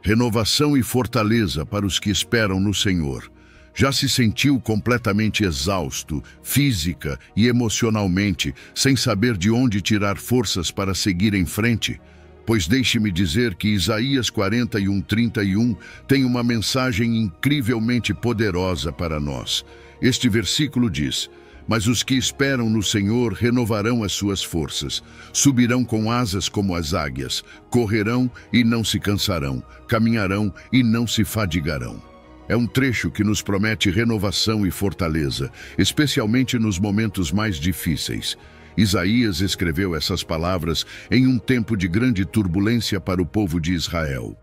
Renovação e fortaleza para os que esperam no Senhor. Já se sentiu completamente exausto, física e emocionalmente, sem saber de onde tirar forças para seguir em frente? Pois deixe-me dizer que Isaías 41:31 tem uma mensagem incrivelmente poderosa para nós. Este versículo diz: "Mas os que esperam no Senhor renovarão as suas forças, subirão com asas como as águias, correrão e não se cansarão, caminharão e não se fadigarão." É um trecho que nos promete renovação e fortaleza, especialmente nos momentos mais difíceis. Isaías escreveu essas palavras em um tempo de grande turbulência para o povo de Israel.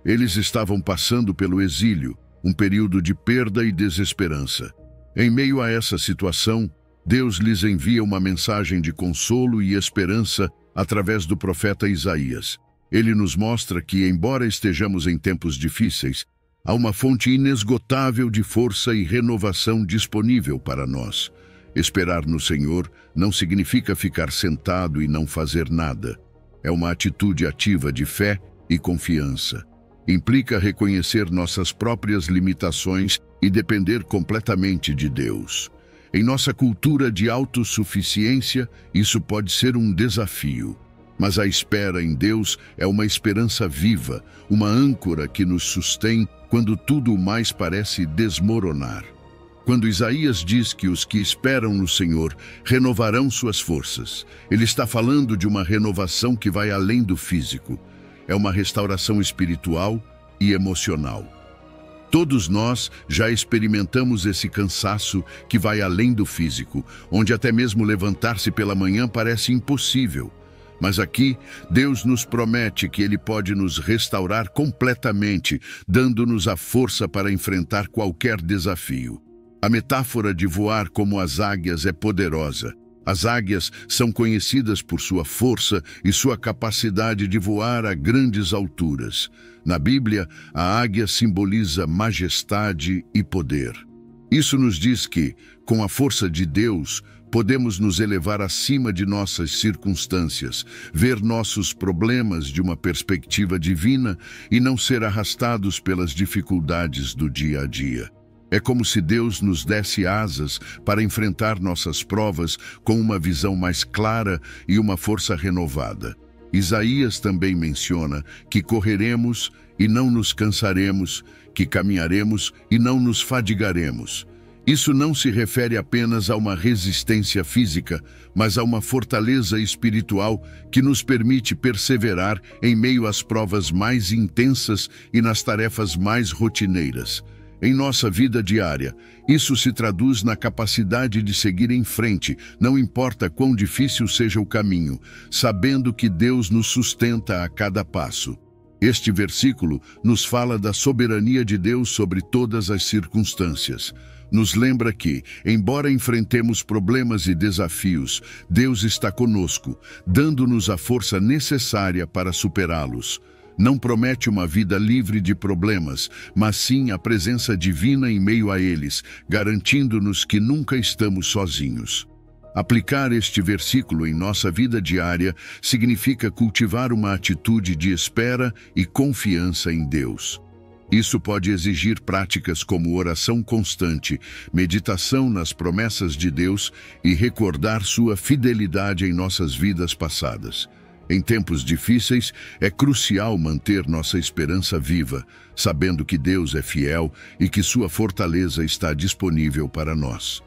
Eles estavam passando pelo exílio, um período de perda e desesperança. Em meio a essa situação, Deus lhes envia uma mensagem de consolo e esperança através do profeta Isaías. Ele nos mostra que, embora estejamos em tempos difíceis, há uma fonte inesgotável de força e renovação disponível para nós. Esperar no Senhor não significa ficar sentado e não fazer nada. É uma atitude ativa de fé e confiança. Implica reconhecer nossas próprias limitações e depender completamente de Deus. Em nossa cultura de autossuficiência, isso pode ser um desafio. Mas a espera em Deus é uma esperança viva, uma âncora que nos sustém quando tudo mais parece desmoronar. Quando Isaías diz que os que esperam no Senhor renovarão suas forças, ele está falando de uma renovação que vai além do físico. É uma restauração espiritual e emocional. Todos nós já experimentamos esse cansaço que vai além do físico, onde até mesmo levantar-se pela manhã parece impossível. Mas aqui, Deus nos promete que Ele pode nos restaurar completamente, dando-nos a força para enfrentar qualquer desafio. A metáfora de voar como as águias é poderosa. As águias são conhecidas por sua força e sua capacidade de voar a grandes alturas. Na Bíblia, a águia simboliza majestade e poder. Isso nos diz que, com a força de Deus, podemos nos elevar acima de nossas circunstâncias, ver nossos problemas de uma perspectiva divina e não ser arrastados pelas dificuldades do dia a dia. É como se Deus nos desse asas para enfrentar nossas provas com uma visão mais clara e uma força renovada. Isaías também menciona que correremos e não nos cansaremos, que caminharemos e não nos fadigaremos. Isso não se refere apenas a uma resistência física, mas a uma fortaleza espiritual que nos permite perseverar em meio às provas mais intensas e nas tarefas mais rotineiras. Em nossa vida diária, isso se traduz na capacidade de seguir em frente, não importa quão difícil seja o caminho, sabendo que Deus nos sustenta a cada passo. Este versículo nos fala da soberania de Deus sobre todas as circunstâncias. Nos lembra que, embora enfrentemos problemas e desafios, Deus está conosco, dando-nos a força necessária para superá-los. Não promete uma vida livre de problemas, mas sim a presença divina em meio a eles, garantindo-nos que nunca estamos sozinhos. Aplicar este versículo em nossa vida diária significa cultivar uma atitude de espera e confiança em Deus. Isso pode exigir práticas como oração constante, meditação nas promessas de Deus e recordar sua fidelidade em nossas vidas passadas. Em tempos difíceis, é crucial manter nossa esperança viva, sabendo que Deus é fiel e que sua fortaleza está disponível para nós.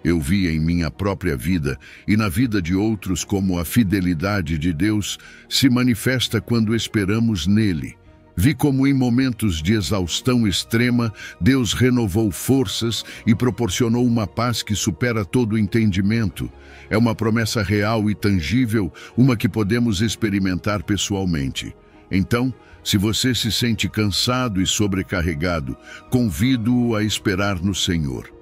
Eu vi em minha própria vida e na vida de outros como a fidelidade de Deus se manifesta quando esperamos nele. Vi como em momentos de exaustão extrema, Deus renovou forças e proporcionou uma paz que supera todo o entendimento. É uma promessa real e tangível, uma que podemos experimentar pessoalmente. Então, se você se sente cansado e sobrecarregado, convido-o a esperar no Senhor.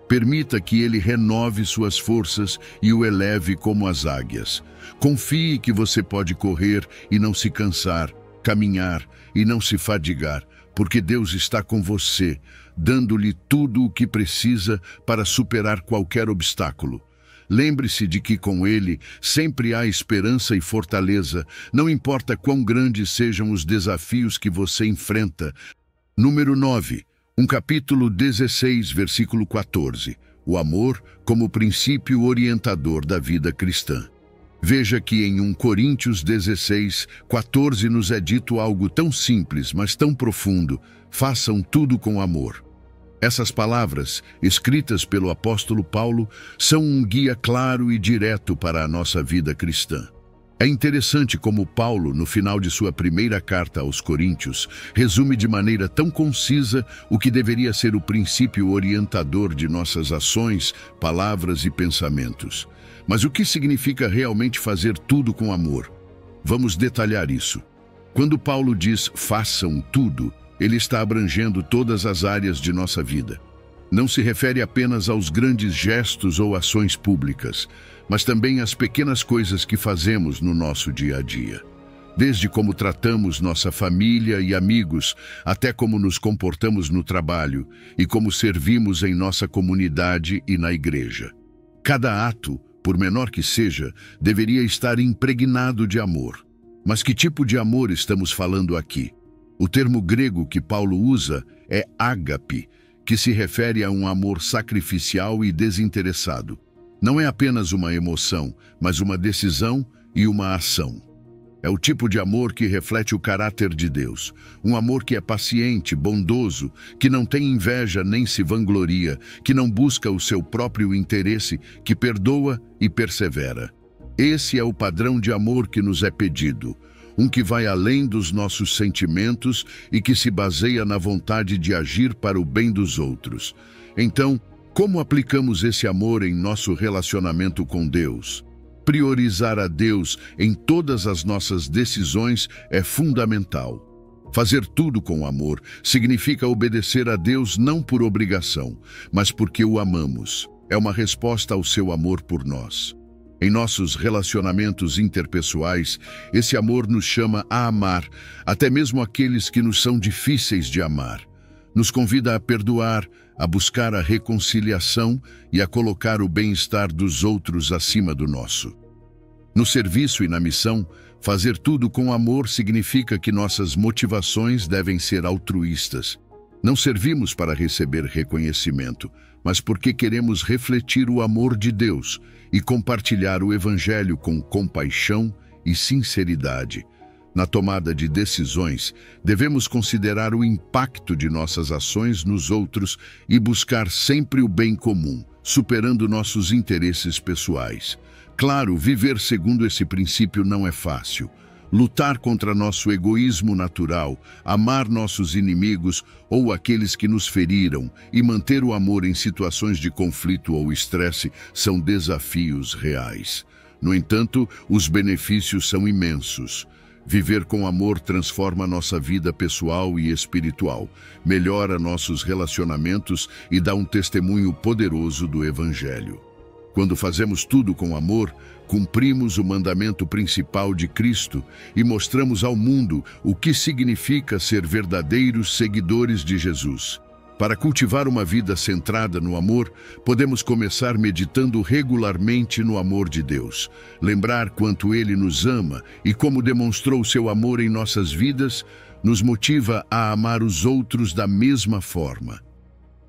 Permita que Ele renove suas forças e o eleve como as águias. Confie que você pode correr e não se cansar, caminhar e não se fadigar, porque Deus está com você, dando-lhe tudo o que precisa para superar qualquer obstáculo. Lembre-se de que com Ele sempre há esperança e fortaleza, não importa quão grandes sejam os desafios que você enfrenta. Número 9. Capítulo 16, versículo 14. O amor como princípio orientador da vida cristã. Veja que em 1 Coríntios 16, 14 nos é dito algo tão simples, mas tão profundo: façam tudo com amor. Essas palavras, escritas pelo apóstolo Paulo, são um guia claro e direto para a nossa vida cristã. É interessante como Paulo, no final de sua primeira carta aos Coríntios, resume de maneira tão concisa o que deveria ser o princípio orientador de nossas ações, palavras e pensamentos. Mas o que significa realmente fazer tudo com amor? Vamos detalhar isso. Quando Paulo diz façam tudo, ele está abrangendo todas as áreas de nossa vida. Não se refere apenas aos grandes gestos ou ações públicas, mas também às pequenas coisas que fazemos no nosso dia a dia. Desde como tratamos nossa família e amigos, até como nos comportamos no trabalho e como servimos em nossa comunidade e na igreja. Cada ato, por menor que seja, deveria estar impregnado de amor. Mas que tipo de amor estamos falando aqui? O termo grego que Paulo usa é ágape, que se refere a um amor sacrificial e desinteressado. Não é apenas uma emoção, mas uma decisão e uma ação. É o tipo de amor que reflete o caráter de Deus. Um amor que é paciente, bondoso, que não tem inveja nem se vangloria, que não busca o seu próprio interesse, que perdoa e persevera. Esse é o padrão de amor que nos é pedido. Um que vai além dos nossos sentimentos e que se baseia na vontade de agir para o bem dos outros. Então, como aplicamos esse amor em nosso relacionamento com Deus? Priorizar a Deus em todas as nossas decisões é fundamental. Fazer tudo com amor significa obedecer a Deus não por obrigação, mas porque o amamos. É uma resposta ao seu amor por nós. Em nossos relacionamentos interpessoais, esse amor nos chama a amar, até mesmo aqueles que nos são difíceis de amar. Nos convida a perdoar, a buscar a reconciliação e a colocar o bem-estar dos outros acima do nosso. No serviço e na missão, fazer tudo com amor significa que nossas motivações devem ser altruístas. Não servimos para receber reconhecimento, mas porque queremos refletir o amor de Deus e compartilhar o Evangelho com compaixão e sinceridade. Na tomada de decisões, devemos considerar o impacto de nossas ações nos outros e buscar sempre o bem comum, superando nossos interesses pessoais. Claro, viver segundo esse princípio não é fácil. Lutar contra nosso egoísmo natural, amar nossos inimigos ou aqueles que nos feriram e manter o amor em situações de conflito ou estresse são desafios reais. No entanto, os benefícios são imensos. Viver com amor transforma nossa vida pessoal e espiritual, melhora nossos relacionamentos e dá um testemunho poderoso do Evangelho. Quando fazemos tudo com amor, cumprimos o mandamento principal de Cristo e mostramos ao mundo o que significa ser verdadeiros seguidores de Jesus. Para cultivar uma vida centrada no amor, podemos começar meditando regularmente no amor de Deus. Lembrar quanto Ele nos ama e como demonstrou seu amor em nossas vidas, nos motiva a amar os outros da mesma forma.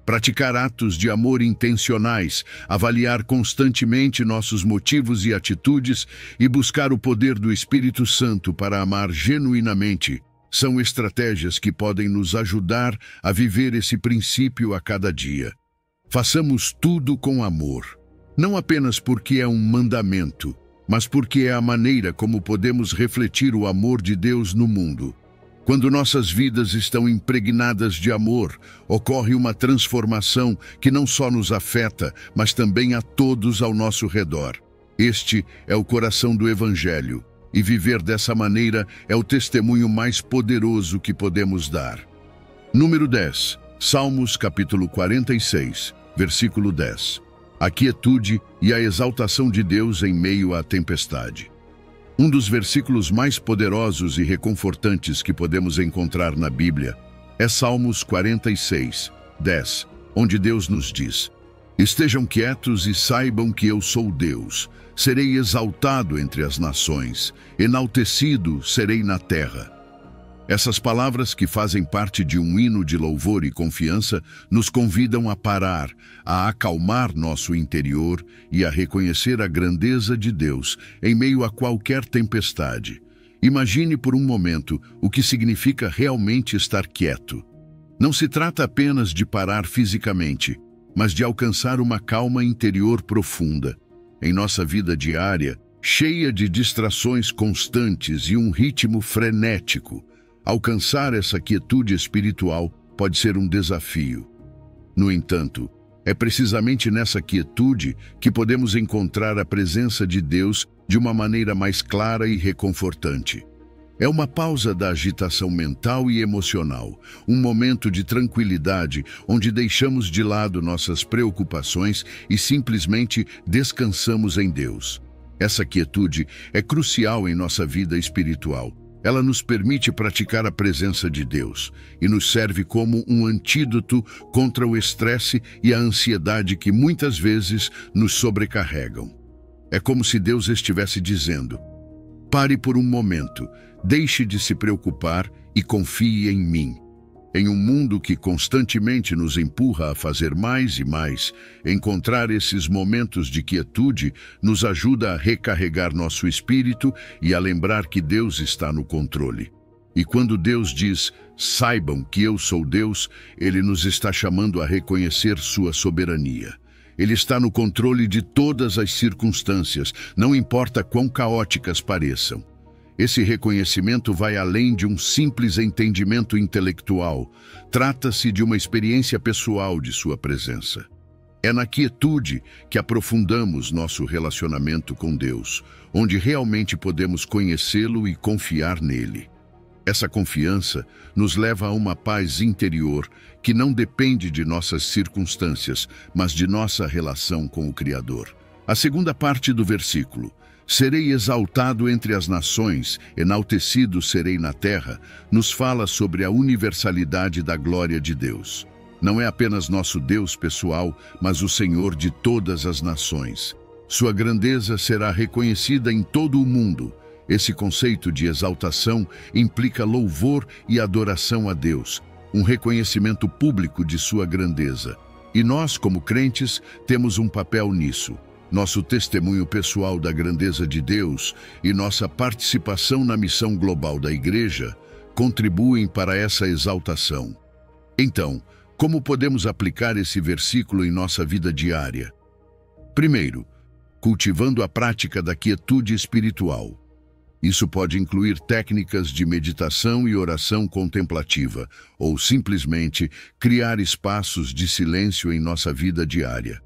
Praticar atos de amor intencionais, avaliar constantemente nossos motivos e atitudes e buscar o poder do Espírito Santo para amar genuinamente são estratégias que podem nos ajudar a viver esse princípio a cada dia. Façamos tudo com amor, não apenas porque é um mandamento, mas porque é a maneira como podemos refletir o amor de Deus no mundo. Quando nossas vidas estão impregnadas de amor, ocorre uma transformação que não só nos afeta, mas também a todos ao nosso redor. Este é o coração do Evangelho, e viver dessa maneira é o testemunho mais poderoso que podemos dar. Número 10. Salmos capítulo 46, versículo 10. A quietude e a exaltação de Deus em meio à tempestade. Um dos versículos mais poderosos e reconfortantes que podemos encontrar na Bíblia é Salmos 46, 10, onde Deus nos diz: Estejam quietos e saibam que eu sou Deus. Serei exaltado entre as nações, enaltecido serei na terra. Essas palavras, que fazem parte de um hino de louvor e confiança, nos convidam a parar, a acalmar nosso interior e a reconhecer a grandeza de Deus em meio a qualquer tempestade. Imagine por um momento o que significa realmente estar quieto. Não se trata apenas de parar fisicamente, mas de alcançar uma calma interior profunda. Em nossa vida diária, cheia de distrações constantes e um ritmo frenético, alcançar essa quietude espiritual pode ser um desafio. No entanto, é precisamente nessa quietude que podemos encontrar a presença de Deus de uma maneira mais clara e reconfortante. É uma pausa da agitação mental e emocional, um momento de tranquilidade onde deixamos de lado nossas preocupações e simplesmente descansamos em Deus. Essa quietude é crucial em nossa vida espiritual. Ela nos permite praticar a presença de Deus e nos serve como um antídoto contra o estresse e a ansiedade que muitas vezes nos sobrecarregam. É como se Deus estivesse dizendo: pare por um momento, deixe de se preocupar e confie em mim. Em um mundo que constantemente nos empurra a fazer mais e mais, encontrar esses momentos de quietude nos ajuda a recarregar nosso espírito e a lembrar que Deus está no controle. E quando Deus diz, saibam que eu sou Deus, Ele nos está chamando a reconhecer sua soberania. Ele está no controle de todas as circunstâncias, não importa quão caóticas pareçam. Esse reconhecimento vai além de um simples entendimento intelectual. Trata-se de uma experiência pessoal de sua presença. É na quietude que aprofundamos nosso relacionamento com Deus, onde realmente podemos conhecê-lo e confiar nele. Essa confiança nos leva a uma paz interior que não depende de nossas circunstâncias, mas de nossa relação com o Criador. A segunda parte do versículo: serei exaltado entre as nações, enaltecido serei na terra, nos fala sobre a universalidade da glória de Deus. Não é apenas nosso Deus pessoal, mas o Senhor de todas as nações. Sua grandeza será reconhecida em todo o mundo. Esse conceito de exaltação implica louvor e adoração a Deus, um reconhecimento público de sua grandeza. E nós, como crentes, temos um papel nisso. Nosso testemunho pessoal da grandeza de Deus e nossa participação na missão global da Igreja contribuem para essa exaltação. Então, como podemos aplicar esse versículo em nossa vida diária? Primeiro, cultivando a prática da quietude espiritual. Isso pode incluir técnicas de meditação e oração contemplativa, ou simplesmente criar espaços de silêncio em nossa vida diária.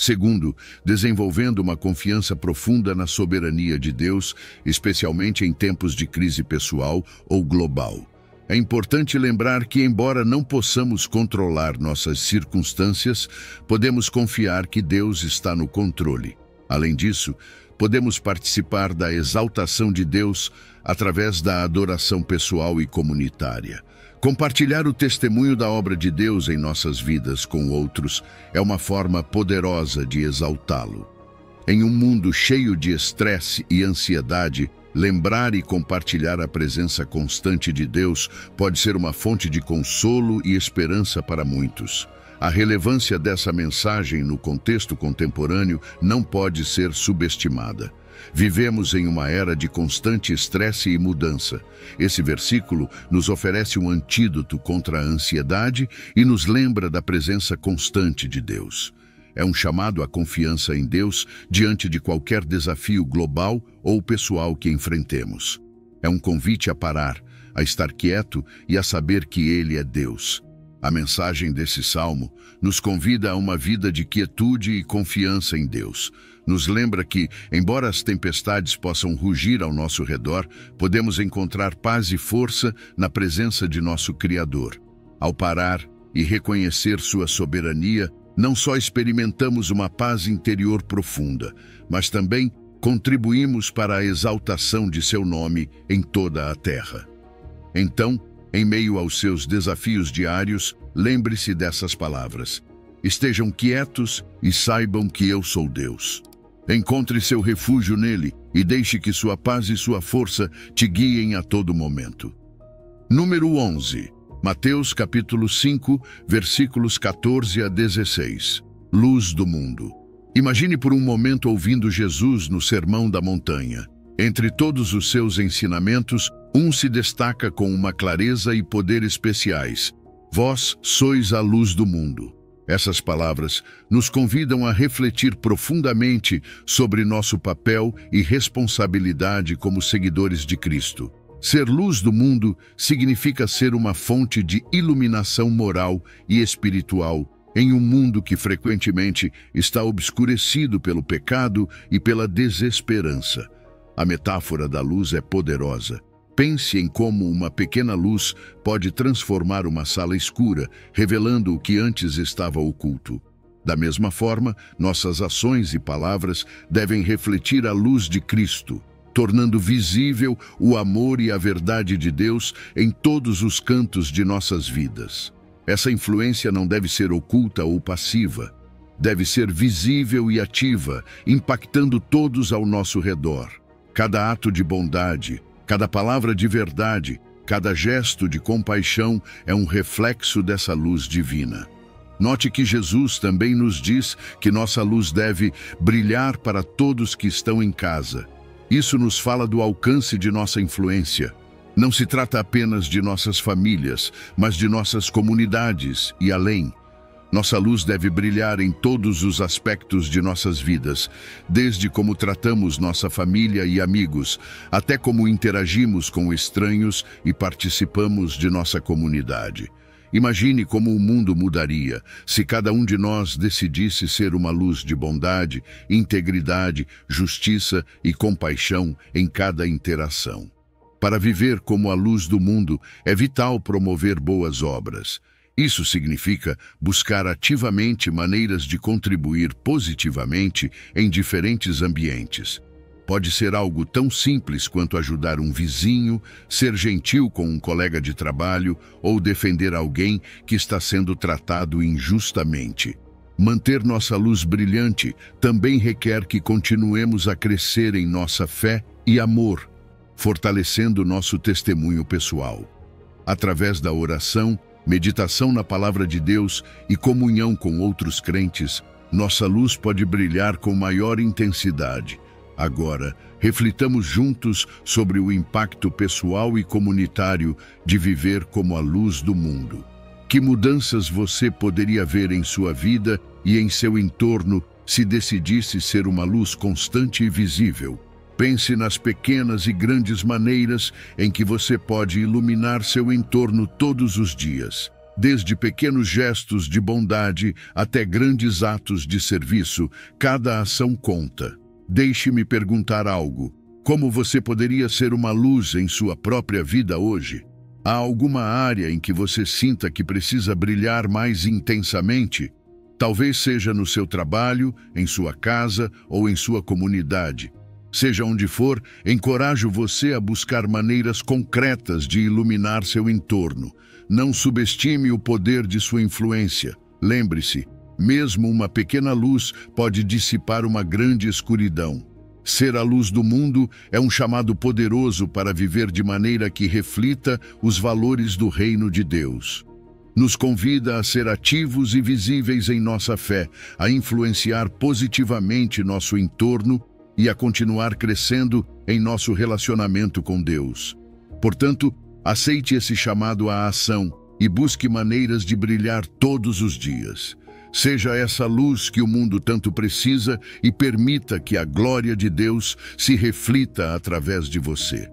Segundo, desenvolvendo uma confiança profunda na soberania de Deus, especialmente em tempos de crise pessoal ou global. É importante lembrar que, embora não possamos controlar nossas circunstâncias, podemos confiar que Deus está no controle. Além disso, podemos participar da exaltação de Deus através da adoração pessoal e comunitária. Compartilhar o testemunho da obra de Deus em nossas vidas com outros é uma forma poderosa de exaltá-lo. Em um mundo cheio de estresse e ansiedade, lembrar e compartilhar a presença constante de Deus pode ser uma fonte de consolo e esperança para muitos. A relevância dessa mensagem no contexto contemporâneo não pode ser subestimada. Vivemos em uma era de constante estresse e mudança. Esse versículo nos oferece um antídoto contra a ansiedade e nos lembra da presença constante de Deus. É um chamado à confiança em Deus diante de qualquer desafio global ou pessoal que enfrentemos. É um convite a parar, a estar quieto e a saber que Ele é Deus. A mensagem desse salmo nos convida a uma vida de quietude e confiança em Deus. Nos lembra que, embora as tempestades possam rugir ao nosso redor, podemos encontrar paz e força na presença de nosso Criador. Ao parar e reconhecer sua soberania, não só experimentamos uma paz interior profunda, mas também contribuímos para a exaltação de seu nome em toda a terra. Então, em meio aos seus desafios diários, lembre-se dessas palavras. Estejam quietos e saibam que eu sou Deus. Encontre seu refúgio nele e deixe que sua paz e sua força te guiem a todo momento. Número 11. Mateus capítulo 5, versículos 14 a 16. Luz do mundo. Imagine por um momento ouvindo Jesus no Sermão da Montanha. Entre todos os seus ensinamentos, um se destaca com uma clareza e poder especiais. Vós sois a luz do mundo. Essas palavras nos convidam a refletir profundamente sobre nosso papel e responsabilidade como seguidores de Cristo. Ser luz do mundo significa ser uma fonte de iluminação moral e espiritual em um mundo que frequentemente está obscurecido pelo pecado e pela desesperança. A metáfora da luz é poderosa. Pense em como uma pequena luz pode transformar uma sala escura, revelando o que antes estava oculto. Da mesma forma, nossas ações e palavras devem refletir a luz de Cristo, tornando visível o amor e a verdade de Deus em todos os cantos de nossas vidas. Essa influência não deve ser oculta ou passiva. Deve ser visível e ativa, impactando todos ao nosso redor. Cada ato de bondade, cada palavra de verdade, cada gesto de compaixão é um reflexo dessa luz divina. Note que Jesus também nos diz que nossa luz deve brilhar para todos que estão em casa. Isso nos fala do alcance de nossa influência. Não se trata apenas de nossas famílias, mas de nossas comunidades e além. Nossa luz deve brilhar em todos os aspectos de nossas vidas, desde como tratamos nossa família e amigos, até como interagimos com estranhos e participamos de nossa comunidade. Imagine como o mundo mudaria se cada um de nós decidisse ser uma luz de bondade, integridade, justiça e compaixão em cada interação. Para viver como a luz do mundo, é vital promover boas obras. Isso significa buscar ativamente maneiras de contribuir positivamente em diferentes ambientes. Pode ser algo tão simples quanto ajudar um vizinho, ser gentil com um colega de trabalho ou defender alguém que está sendo tratado injustamente. Manter nossa luz brilhante também requer que continuemos a crescer em nossa fé e amor, fortalecendo nosso testemunho pessoal. Através da oração, meditação na palavra de Deus e comunhão com outros crentes, nossa luz pode brilhar com maior intensidade. Agora, reflitamos juntos sobre o impacto pessoal e comunitário de viver como a luz do mundo. Que mudanças você poderia ver em sua vida e em seu entorno se decidisse ser uma luz constante e visível? Pense nas pequenas e grandes maneiras em que você pode iluminar seu entorno todos os dias. Desde pequenos gestos de bondade até grandes atos de serviço, cada ação conta. Deixe-me perguntar algo. Como você poderia ser uma luz em sua própria vida hoje? Há alguma área em que você sinta que precisa brilhar mais intensamente? Talvez seja no seu trabalho, em sua casa ou em sua comunidade. Seja onde for, encorajo você a buscar maneiras concretas de iluminar seu entorno. Não subestime o poder de sua influência. Lembre-se, mesmo uma pequena luz pode dissipar uma grande escuridão. Ser a luz do mundo é um chamado poderoso para viver de maneira que reflita os valores do reino de Deus. Nos convida a ser ativos e visíveis em nossa fé, a influenciar positivamente nosso entorno e a continuar crescendo em nosso relacionamento com Deus. Portanto, aceite esse chamado à ação e busque maneiras de brilhar todos os dias. Seja essa luz que o mundo tanto precisa e permita que a glória de Deus se reflita através de você.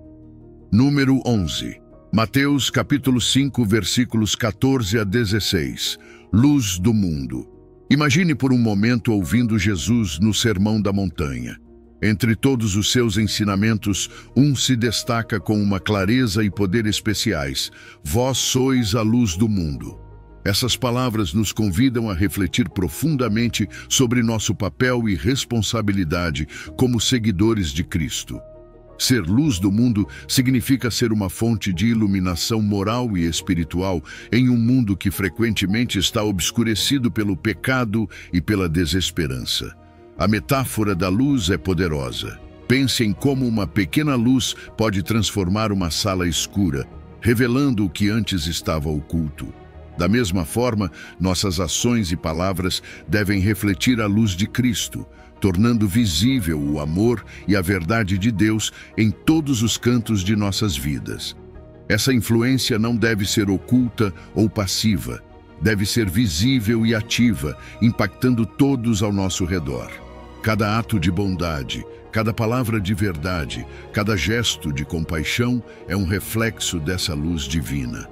Número 11. Mateus capítulo 5, versículos 14 a 16. Luz do mundo. Imagine por um momento ouvindo Jesus no Sermão da Montanha. Entre todos os seus ensinamentos, um se destaca com uma clareza e poder especiais. Vós sois a luz do mundo. Essas palavras nos convidam a refletir profundamente sobre nosso papel e responsabilidade como seguidores de Cristo. Ser luz do mundo significa ser uma fonte de iluminação moral e espiritual em um mundo que frequentemente está obscurecido pelo pecado e pela desesperança. A metáfora da luz é poderosa. Pense em como uma pequena luz pode transformar uma sala escura, revelando o que antes estava oculto. Da mesma forma, nossas ações e palavras devem refletir a luz de Cristo, tornando visível o amor e a verdade de Deus em todos os cantos de nossas vidas. Essa influência não deve ser oculta ou passiva, deve ser visível e ativa, impactando todos ao nosso redor. Cada ato de bondade, cada palavra de verdade, cada gesto de compaixão é um reflexo dessa luz divina.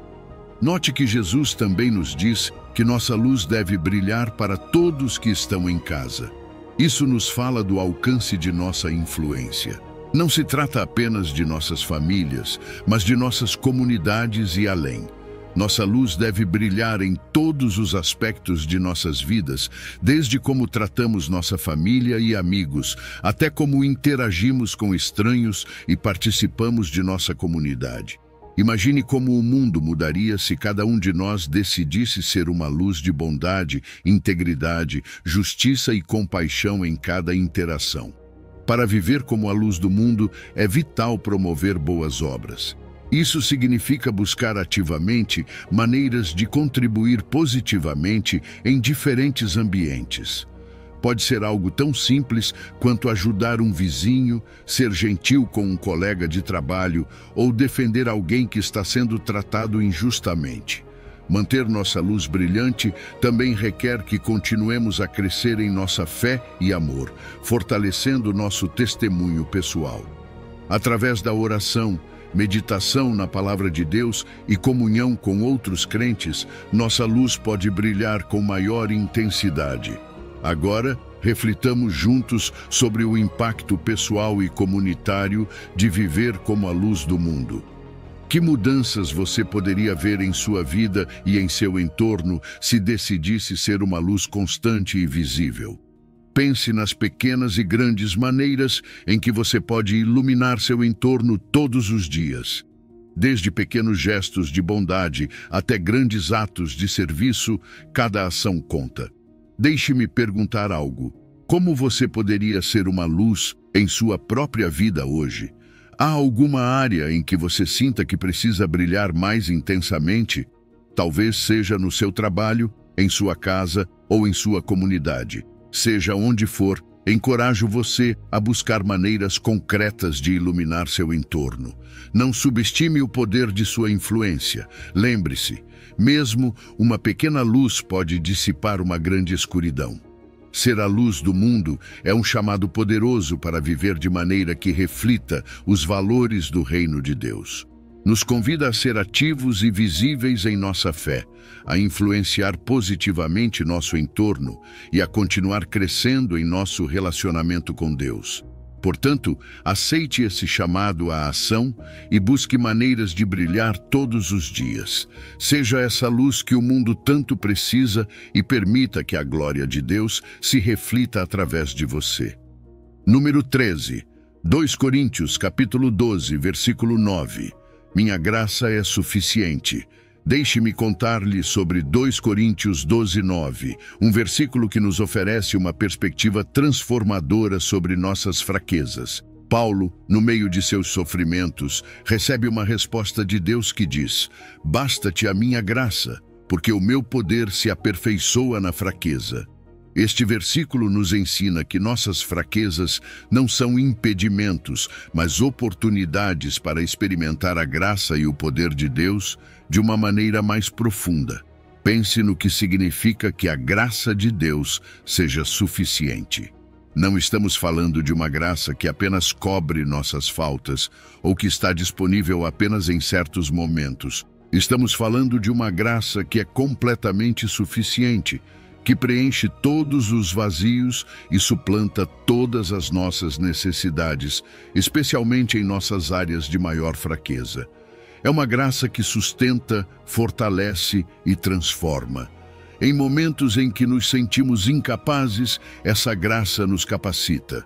Note que Jesus também nos diz que nossa luz deve brilhar para todos que estão em casa. Isso nos fala do alcance de nossa influência. Não se trata apenas de nossas famílias, mas de nossas comunidades e além. Nossa luz deve brilhar em todos os aspectos de nossas vidas, desde como tratamos nossa família e amigos, até como interagimos com estranhos e participamos de nossa comunidade. Imagine como o mundo mudaria se cada um de nós decidisse ser uma luz de bondade, integridade, justiça e compaixão em cada interação. Para viver como a luz do mundo, é vital promover boas obras. Isso significa buscar ativamente maneiras de contribuir positivamente em diferentes ambientes. Pode ser algo tão simples quanto ajudar um vizinho, ser gentil com um colega de trabalho ou defender alguém que está sendo tratado injustamente. Manter nossa luz brilhante também requer que continuemos a crescer em nossa fé e amor, fortalecendo nosso testemunho pessoal. Através da oração, meditação na Palavra de Deus e comunhão com outros crentes, nossa luz pode brilhar com maior intensidade. Agora, reflitamos juntos sobre o impacto pessoal e comunitário de viver como a luz do mundo. Que mudanças você poderia ver em sua vida e em seu entorno se decidisse ser uma luz constante e visível? Pense nas pequenas e grandes maneiras em que você pode iluminar seu entorno todos os dias. Desde pequenos gestos de bondade até grandes atos de serviço, cada ação conta. Deixe-me perguntar algo. Como você poderia ser uma luz em sua própria vida hoje? Há alguma área em que você sinta que precisa brilhar mais intensamente? Talvez seja no seu trabalho, em sua casa ou em sua comunidade. Seja onde for, encorajo você a buscar maneiras concretas de iluminar seu entorno. Não subestime o poder de sua influência. Lembre-se, mesmo uma pequena luz pode dissipar uma grande escuridão. Ser a luz do mundo é um chamado poderoso para viver de maneira que reflita os valores do reino de Deus. Nos convida a ser ativos e visíveis em nossa fé, a influenciar positivamente nosso entorno e a continuar crescendo em nosso relacionamento com Deus. Portanto, aceite esse chamado à ação e busque maneiras de brilhar todos os dias. Seja essa luz que o mundo tanto precisa e permita que a glória de Deus se reflita através de você. Número 13. 2 Coríntios, capítulo 12, versículo 9. Minha graça é suficiente. Deixe-me contar-lhe sobre 2 Coríntios 12, 9, um versículo que nos oferece uma perspectiva transformadora sobre nossas fraquezas. Paulo, no meio de seus sofrimentos, recebe uma resposta de Deus que diz: "Basta-te a minha graça. porque o meu poder se aperfeiçoa na fraqueza. Este versículo nos ensina que nossas fraquezas não são impedimentos, mas oportunidades para experimentar a graça e o poder de Deus de uma maneira mais profunda. Pense no que significa que a graça de Deus seja suficiente. Não estamos falando de uma graça que apenas cobre nossas faltas ou que está disponível apenas em certos momentos. Estamos falando de uma graça que é completamente suficiente, que preenche todos os vazios e suplanta todas as nossas necessidades, especialmente em nossas áreas de maior fraqueza. É uma graça que sustenta, fortalece e transforma. Em momentos em que nos sentimos incapazes, essa graça nos capacita.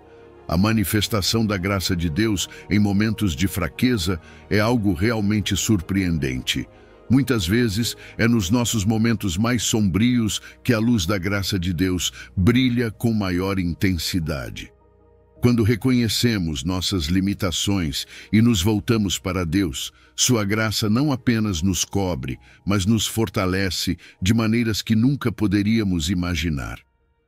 A manifestação da graça de Deus em momentos de fraqueza é algo realmente surpreendente. Muitas vezes é nos nossos momentos mais sombrios que a luz da graça de Deus brilha com maior intensidade. Quando reconhecemos nossas limitações e nos voltamos para Deus, sua graça não apenas nos cobre, mas nos fortalece de maneiras que nunca poderíamos imaginar.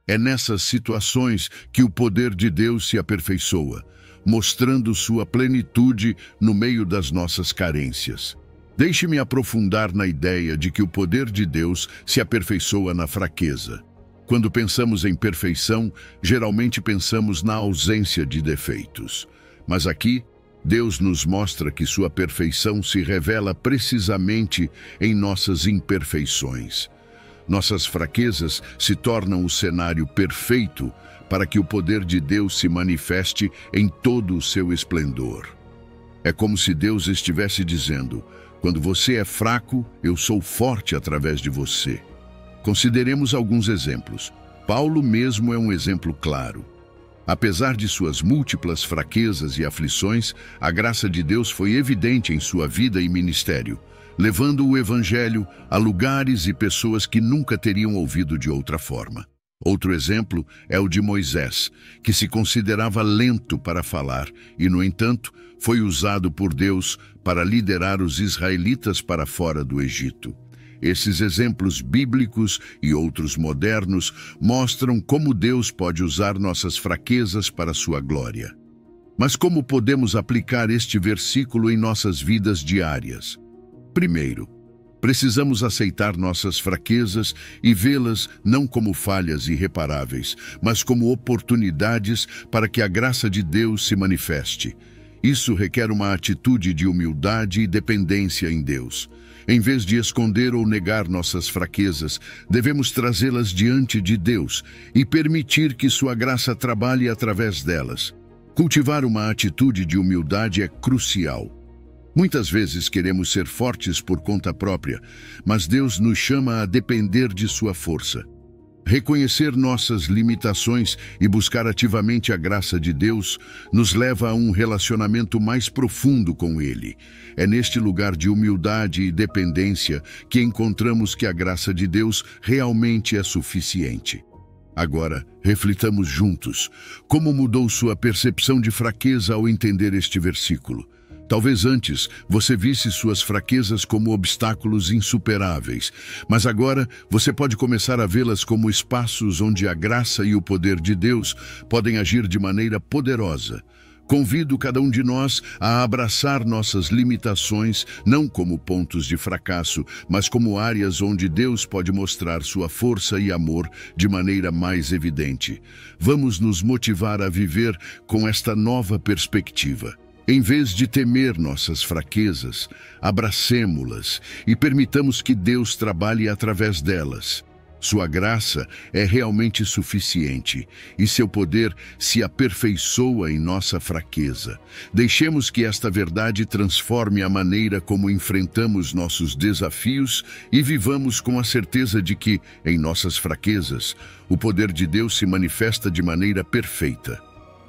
É nessas situações que o poder de Deus se aperfeiçoa, mostrando sua plenitude no meio das nossas carências. Deixe-me aprofundar na ideia de que o poder de Deus se aperfeiçoa na fraqueza. Quando pensamos em perfeição, geralmente pensamos na ausência de defeitos. Mas aqui, Deus nos mostra que sua perfeição se revela precisamente em nossas imperfeições. Nossas fraquezas se tornam o cenário perfeito para que o poder de Deus se manifeste em todo o seu esplendor. É como se Deus estivesse dizendo: quando você é fraco, eu sou forte através de você. Consideremos alguns exemplos. Paulo mesmo é um exemplo claro. Apesar de suas múltiplas fraquezas e aflições, a graça de Deus foi evidente em sua vida e ministério, levando o Evangelho a lugares e pessoas que nunca teriam ouvido de outra forma. Outro exemplo é o de Moisés, que se considerava lento para falar e, no entanto, foi usado por Deus para liderar os israelitas para fora do Egito. Esses exemplos bíblicos e outros modernos mostram como Deus pode usar nossas fraquezas para sua glória. Mas como podemos aplicar este versículo em nossas vidas diárias? Primeiro, precisamos aceitar nossas fraquezas e vê-las não como falhas irreparáveis, mas como oportunidades para que a graça de Deus se manifeste. Isso requer uma atitude de humildade e dependência em Deus. Em vez de esconder ou negar nossas fraquezas, devemos trazê-las diante de Deus e permitir que sua graça trabalhe através delas. Cultivar uma atitude de humildade é crucial. Muitas vezes queremos ser fortes por conta própria, mas Deus nos chama a depender de sua força. Reconhecer nossas limitações e buscar ativamente a graça de Deus nos leva a um relacionamento mais profundo com Ele. É neste lugar de humildade e dependência que encontramos que a graça de Deus realmente é suficiente. Agora, reflitamos juntos. Como mudou sua percepção de fraqueza ao entender este versículo? Talvez antes você visse suas fraquezas como obstáculos insuperáveis, mas agora você pode começar a vê-las como espaços onde a graça e o poder de Deus podem agir de maneira poderosa. Convido cada um de nós a abraçar nossas limitações, não como pontos de fracasso, mas como áreas onde Deus pode mostrar sua força e amor de maneira mais evidente. Vamos nos motivar a viver com esta nova perspectiva. Em vez de temer nossas fraquezas, abracemo-las e permitamos que Deus trabalhe através delas. Sua graça é realmente suficiente e seu poder se aperfeiçoa em nossa fraqueza. Deixemos que esta verdade transforme a maneira como enfrentamos nossos desafios e vivamos com a certeza de que, em nossas fraquezas, o poder de Deus se manifesta de maneira perfeita.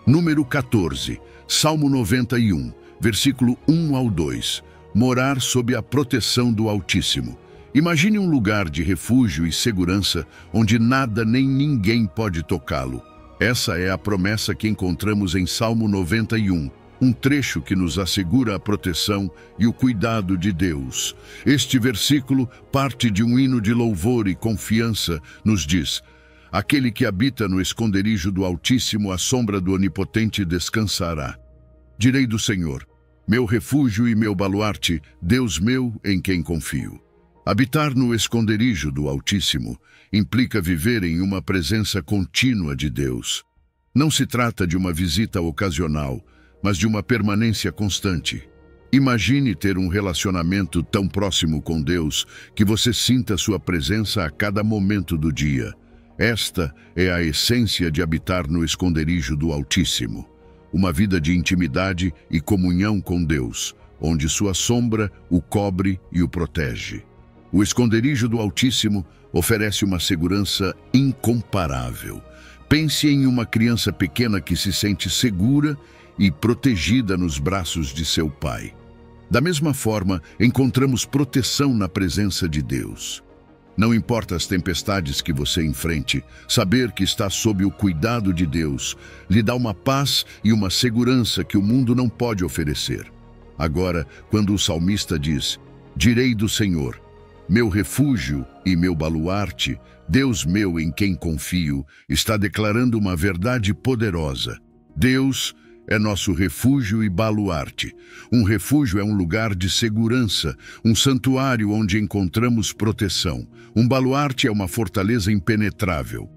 Número 14. Salmo 91, versículo 1 ao 2. Morar sob a proteção do Altíssimo. Imagine um lugar de refúgio e segurança onde nada nem ninguém pode tocá-lo. Essa é a promessa que encontramos em Salmo 91, um trecho que nos assegura a proteção e o cuidado de Deus. Este versículo, parte de um hino de louvor e confiança, nos diz: aquele que habita no esconderijo do Altíssimo, à sombra do Onipotente descansará. Direi do Senhor: meu refúgio e meu baluarte, Deus meu em quem confio. Habitar no esconderijo do Altíssimo implica viver em uma presença contínua de Deus. Não se trata de uma visita ocasional, mas de uma permanência constante. Imagine ter um relacionamento tão próximo com Deus que você sinta sua presença a cada momento do dia. Esta é a essência de habitar no esconderijo do Altíssimo. Uma vida de intimidade e comunhão com Deus, onde sua sombra o cobre e o protege. O esconderijo do Altíssimo oferece uma segurança incomparável. Pense em uma criança pequena que se sente segura e protegida nos braços de seu pai. Da mesma forma, encontramos proteção na presença de Deus. Não importa as tempestades que você enfrente, saber que está sob o cuidado de Deus lhe dá uma paz e uma segurança que o mundo não pode oferecer. Agora, quando o salmista diz: direi do Senhor, meu refúgio e meu baluarte, Deus meu em quem confio, está declarando uma verdade poderosa. Deus é nosso refúgio e baluarte. Um refúgio é um lugar de segurança, um santuário onde encontramos proteção. Um baluarte é uma fortaleza impenetrável.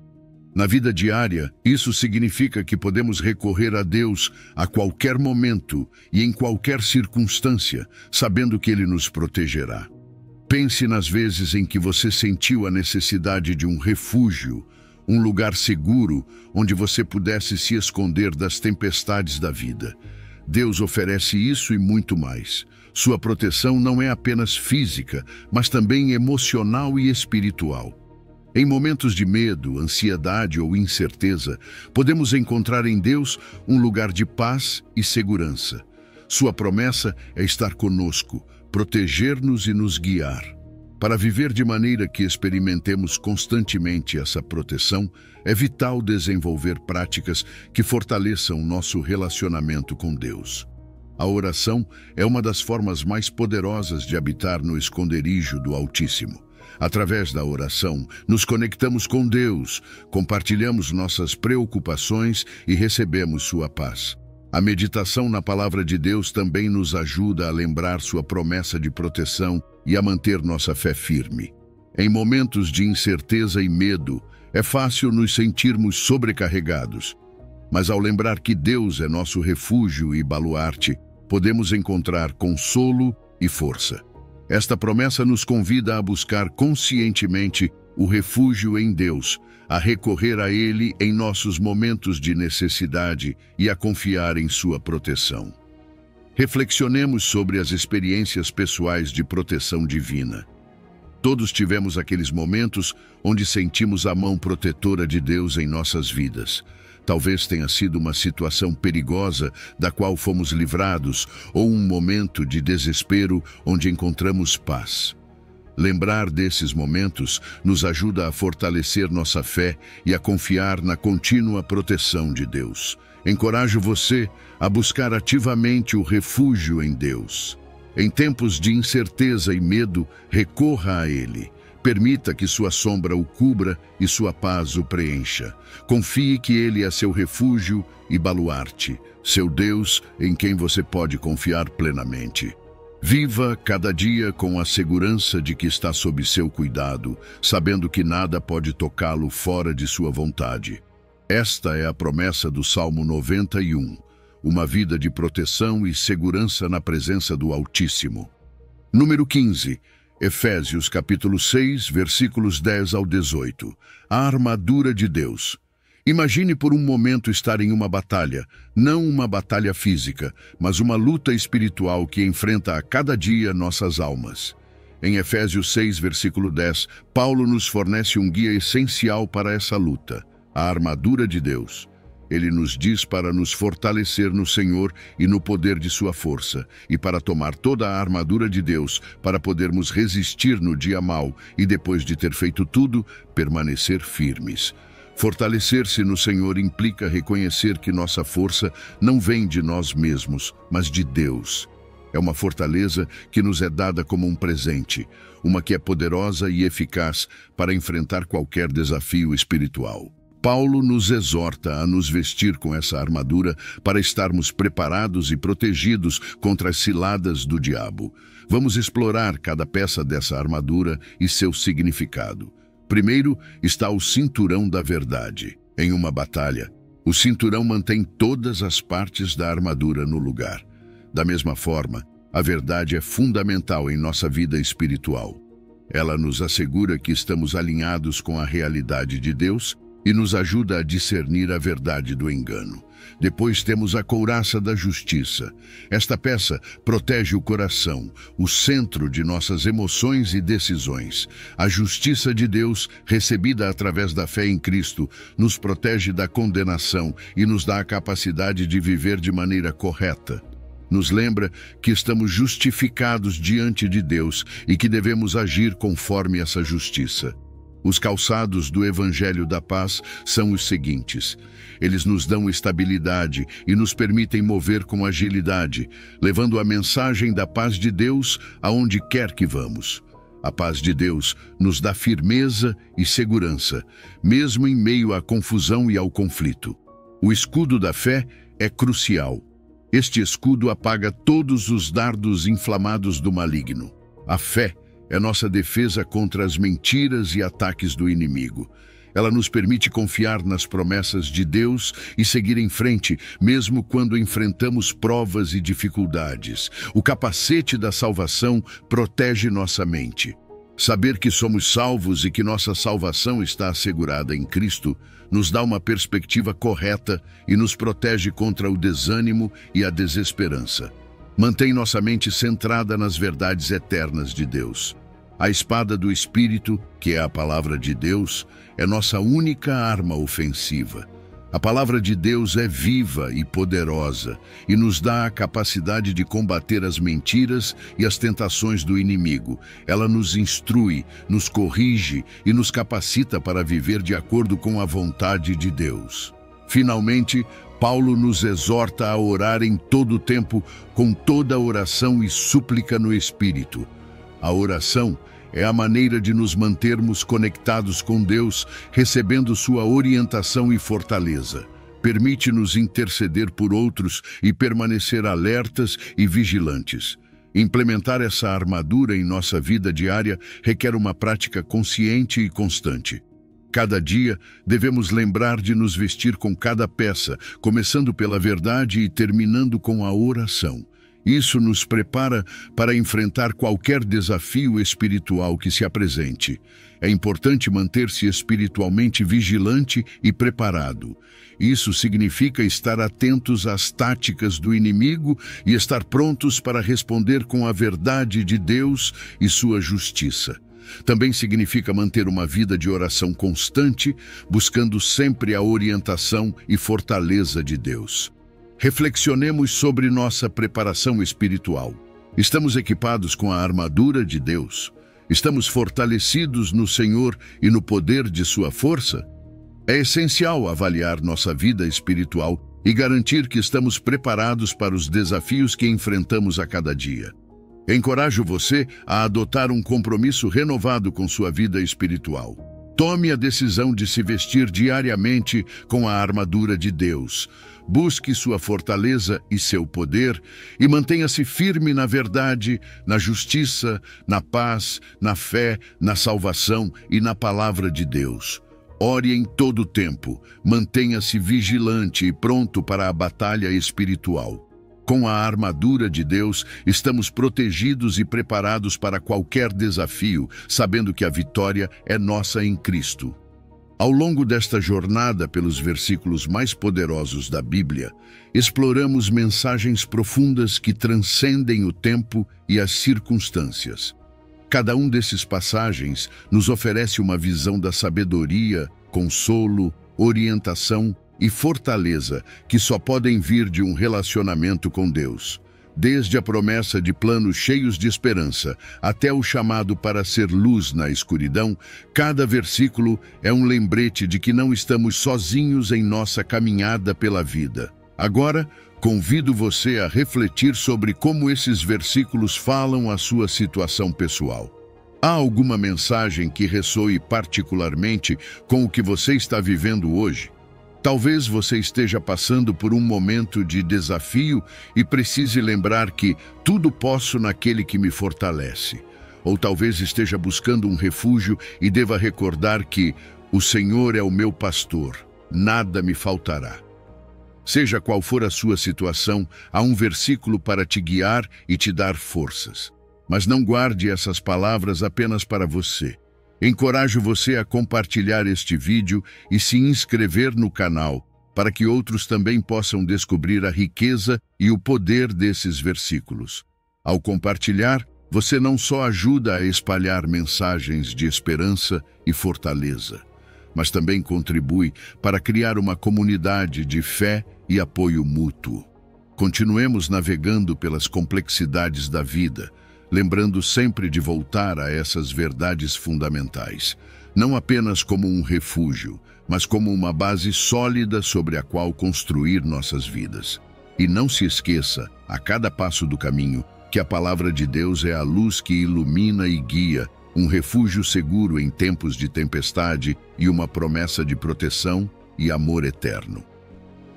Na vida diária, isso significa que podemos recorrer a Deus a qualquer momento e em qualquer circunstância, sabendo que Ele nos protegerá. Pense nas vezes em que você sentiu a necessidade de um refúgio, um lugar seguro onde você pudesse se esconder das tempestades da vida. Deus oferece isso e muito mais. Sua proteção não é apenas física, mas também emocional e espiritual. Em momentos de medo, ansiedade ou incerteza, podemos encontrar em Deus um lugar de paz e segurança. Sua promessa é estar conosco, proteger-nos e nos guiar. Para viver de maneira que experimentemos constantemente essa proteção, é vital desenvolver práticas que fortaleçam nosso relacionamento com Deus. A oração é uma das formas mais poderosas de habitar no esconderijo do Altíssimo. Através da oração, nos conectamos com Deus, compartilhamos nossas preocupações e recebemos sua paz. A meditação na palavra de Deus também nos ajuda a lembrar sua promessa de proteção e a manter nossa fé firme. Em momentos de incerteza e medo, é fácil nos sentirmos sobrecarregados. Mas ao lembrar que Deus é nosso refúgio e baluarte, podemos encontrar consolo e força. Esta promessa nos convida a buscar conscientemente o refúgio em Deus, a recorrer a Ele em nossos momentos de necessidade e a confiar em sua proteção. Reflexionemos sobre as experiências pessoais de proteção divina. Todos tivemos aqueles momentos onde sentimos a mão protetora de Deus em nossas vidas. Talvez tenha sido uma situação perigosa da qual fomos livrados ou um momento de desespero onde encontramos paz. Lembrar desses momentos nos ajuda a fortalecer nossa fé e a confiar na contínua proteção de Deus. Encorajo você a buscar ativamente o refúgio em Deus. Em tempos de incerteza e medo, recorra a Ele. Permita que sua sombra o cubra e sua paz o preencha. Confie que Ele é seu refúgio e baluarte, seu Deus em quem você pode confiar plenamente. Viva cada dia com a segurança de que está sob seu cuidado, sabendo que nada pode tocá-lo fora de sua vontade. Esta é a promessa do Salmo 91, uma vida de proteção e segurança na presença do Altíssimo. Número 15. Efésios capítulo 6, versículos 10 ao 18. A armadura de Deus. Imagine por um momento estar em uma batalha, não uma batalha física, mas uma luta espiritual que enfrenta a cada dia nossas almas. Em Efésios 6, versículo 10, Paulo nos fornece um guia essencial para essa luta, a armadura de Deus. Ele nos diz para nos fortalecer no Senhor e no poder de sua força, e para tomar toda a armadura de Deus, para podermos resistir no dia mau e, depois de ter feito tudo, permanecer firmes. Fortalecer-se no Senhor implica reconhecer que nossa força não vem de nós mesmos, mas de Deus. É uma fortaleza que nos é dada como um presente, uma que é poderosa e eficaz para enfrentar qualquer desafio espiritual. Paulo nos exorta a nos vestir com essa armadura para estarmos preparados e protegidos contra as ciladas do diabo. Vamos explorar cada peça dessa armadura e seu significado. Primeiro está o cinturão da verdade. Em uma batalha, o cinturão mantém todas as partes da armadura no lugar. Da mesma forma, a verdade é fundamental em nossa vida espiritual. Ela nos assegura que estamos alinhados com a realidade de Deus e nos ajuda a discernir a verdade do engano. Depois temos a couraça da justiça. Esta peça protege o coração, o centro de nossas emoções e decisões. A justiça de Deus, recebida através da fé em Cristo, nos protege da condenação e nos dá a capacidade de viver de maneira correta. Nos lembra que estamos justificados diante de Deus e que devemos agir conforme essa justiça. Os calçados do Evangelho da Paz são os seguintes. Eles nos dão estabilidade e nos permitem mover com agilidade, levando a mensagem da paz de Deus aonde quer que vamos. A paz de Deus nos dá firmeza e segurança, mesmo em meio à confusão e ao conflito. O escudo da fé é crucial. Este escudo apaga todos os dardos inflamados do maligno. A fé é nossa defesa contra as mentiras e ataques do inimigo. Ela nos permite confiar nas promessas de Deus e seguir em frente, mesmo quando enfrentamos provas e dificuldades. O capacete da salvação protege nossa mente. Saber que somos salvos e que nossa salvação está assegurada em Cristo nos dá uma perspectiva correta e nos protege contra o desânimo e a desesperança. Mantém nossa mente centrada nas verdades eternas de Deus. A espada do Espírito, que é a palavra de Deus, é nossa única arma ofensiva. A palavra de Deus é viva e poderosa e nos dá a capacidade de combater as mentiras e as tentações do inimigo. Ela nos instrui, nos corrige e nos capacita para viver de acordo com a vontade de Deus. Finalmente, Paulo nos exorta a orar em todo o tempo, com toda oração e súplica no Espírito. A oração é a maneira de nos mantermos conectados com Deus, recebendo sua orientação e fortaleza. Permite-nos interceder por outros e permanecer alertas e vigilantes. Implementar essa armadura em nossa vida diária requer uma prática consciente e constante. Cada dia, devemos lembrar de nos vestir com cada peça, começando pela verdade e terminando com a oração. Isso nos prepara para enfrentar qualquer desafio espiritual que se apresente. É importante manter-se espiritualmente vigilante e preparado. Isso significa estar atentos às táticas do inimigo e estar prontos para responder com a verdade de Deus e sua justiça. Também significa manter uma vida de oração constante, buscando sempre a orientação e fortaleza de Deus. Reflexionemos sobre nossa preparação espiritual. Estamos equipados com a armadura de Deus? Estamos fortalecidos no Senhor e no poder de sua força? É essencial avaliar nossa vida espiritual e garantir que estamos preparados para os desafios que enfrentamos a cada dia. Encorajo você a adotar um compromisso renovado com sua vida espiritual. Tome a decisão de se vestir diariamente com a armadura de Deus. Busque sua fortaleza e seu poder e mantenha-se firme na verdade, na justiça, na paz, na fé, na salvação e na palavra de Deus. Ore em todo o tempo, mantenha-se vigilante e pronto para a batalha espiritual. Com a armadura de Deus, estamos protegidos e preparados para qualquer desafio, sabendo que a vitória é nossa em Cristo. Ao longo desta jornada pelos versículos mais poderosos da Bíblia, exploramos mensagens profundas que transcendem o tempo e as circunstâncias. Cada um desses passagens nos oferece uma visão da sabedoria, consolo, orientação e fortaleza que só podem vir de um relacionamento com Deus. Desde a promessa de planos cheios de esperança até o chamado para ser luz na escuridão, cada versículo é um lembrete de que não estamos sozinhos em nossa caminhada pela vida. Agora, convido você a refletir sobre como esses versículos falam à sua situação pessoal. Há alguma mensagem que ressoe particularmente com o que você está vivendo hoje? Talvez você esteja passando por um momento de desafio e precise lembrar que tudo posso naquele que me fortalece. Ou talvez esteja buscando um refúgio e deva recordar que o Senhor é o meu pastor, nada me faltará. Seja qual for a sua situação, há um versículo para te guiar e te dar forças. Mas não guarde essas palavras apenas para você. Encorajo você a compartilhar este vídeo e se inscrever no canal, para que outros também possam descobrir a riqueza e o poder desses versículos. Ao compartilhar, você não só ajuda a espalhar mensagens de esperança e fortaleza, mas também contribui para criar uma comunidade de fé e apoio mútuo. Continuemos navegando pelas complexidades da vida, lembrando sempre de voltar a essas verdades fundamentais, não apenas como um refúgio, mas como uma base sólida sobre a qual construir nossas vidas. E não se esqueça, a cada passo do caminho, que a palavra de Deus é a luz que ilumina e guia, um refúgio seguro em tempos de tempestade e uma promessa de proteção e amor eterno.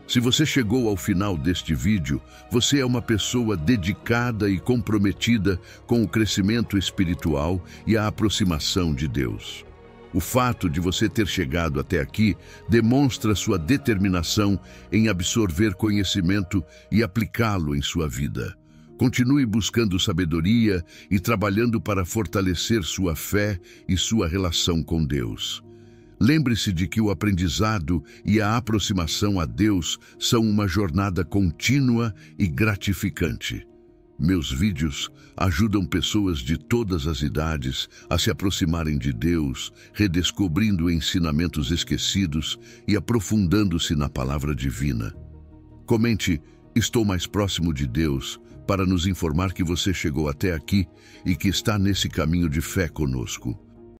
Se você chegou ao final deste vídeo, você é uma pessoa dedicada e comprometida com o crescimento espiritual e a aproximação de Deus. O fato de você ter chegado até aqui demonstra sua determinação em absorver conhecimento e aplicá-lo em sua vida. Continue buscando sabedoria e trabalhando para fortalecer sua fé e sua relação com Deus. Lembre-se de que o aprendizado e a aproximação a Deus são uma jornada contínua e gratificante. Meus vídeos ajudam pessoas de todas as idades a se aproximarem de Deus, redescobrindo ensinamentos esquecidos e aprofundando-se na palavra divina. Comente "Estou mais próximo de Deus" para nos informar que você chegou até aqui e que está nesse caminho de fé conosco.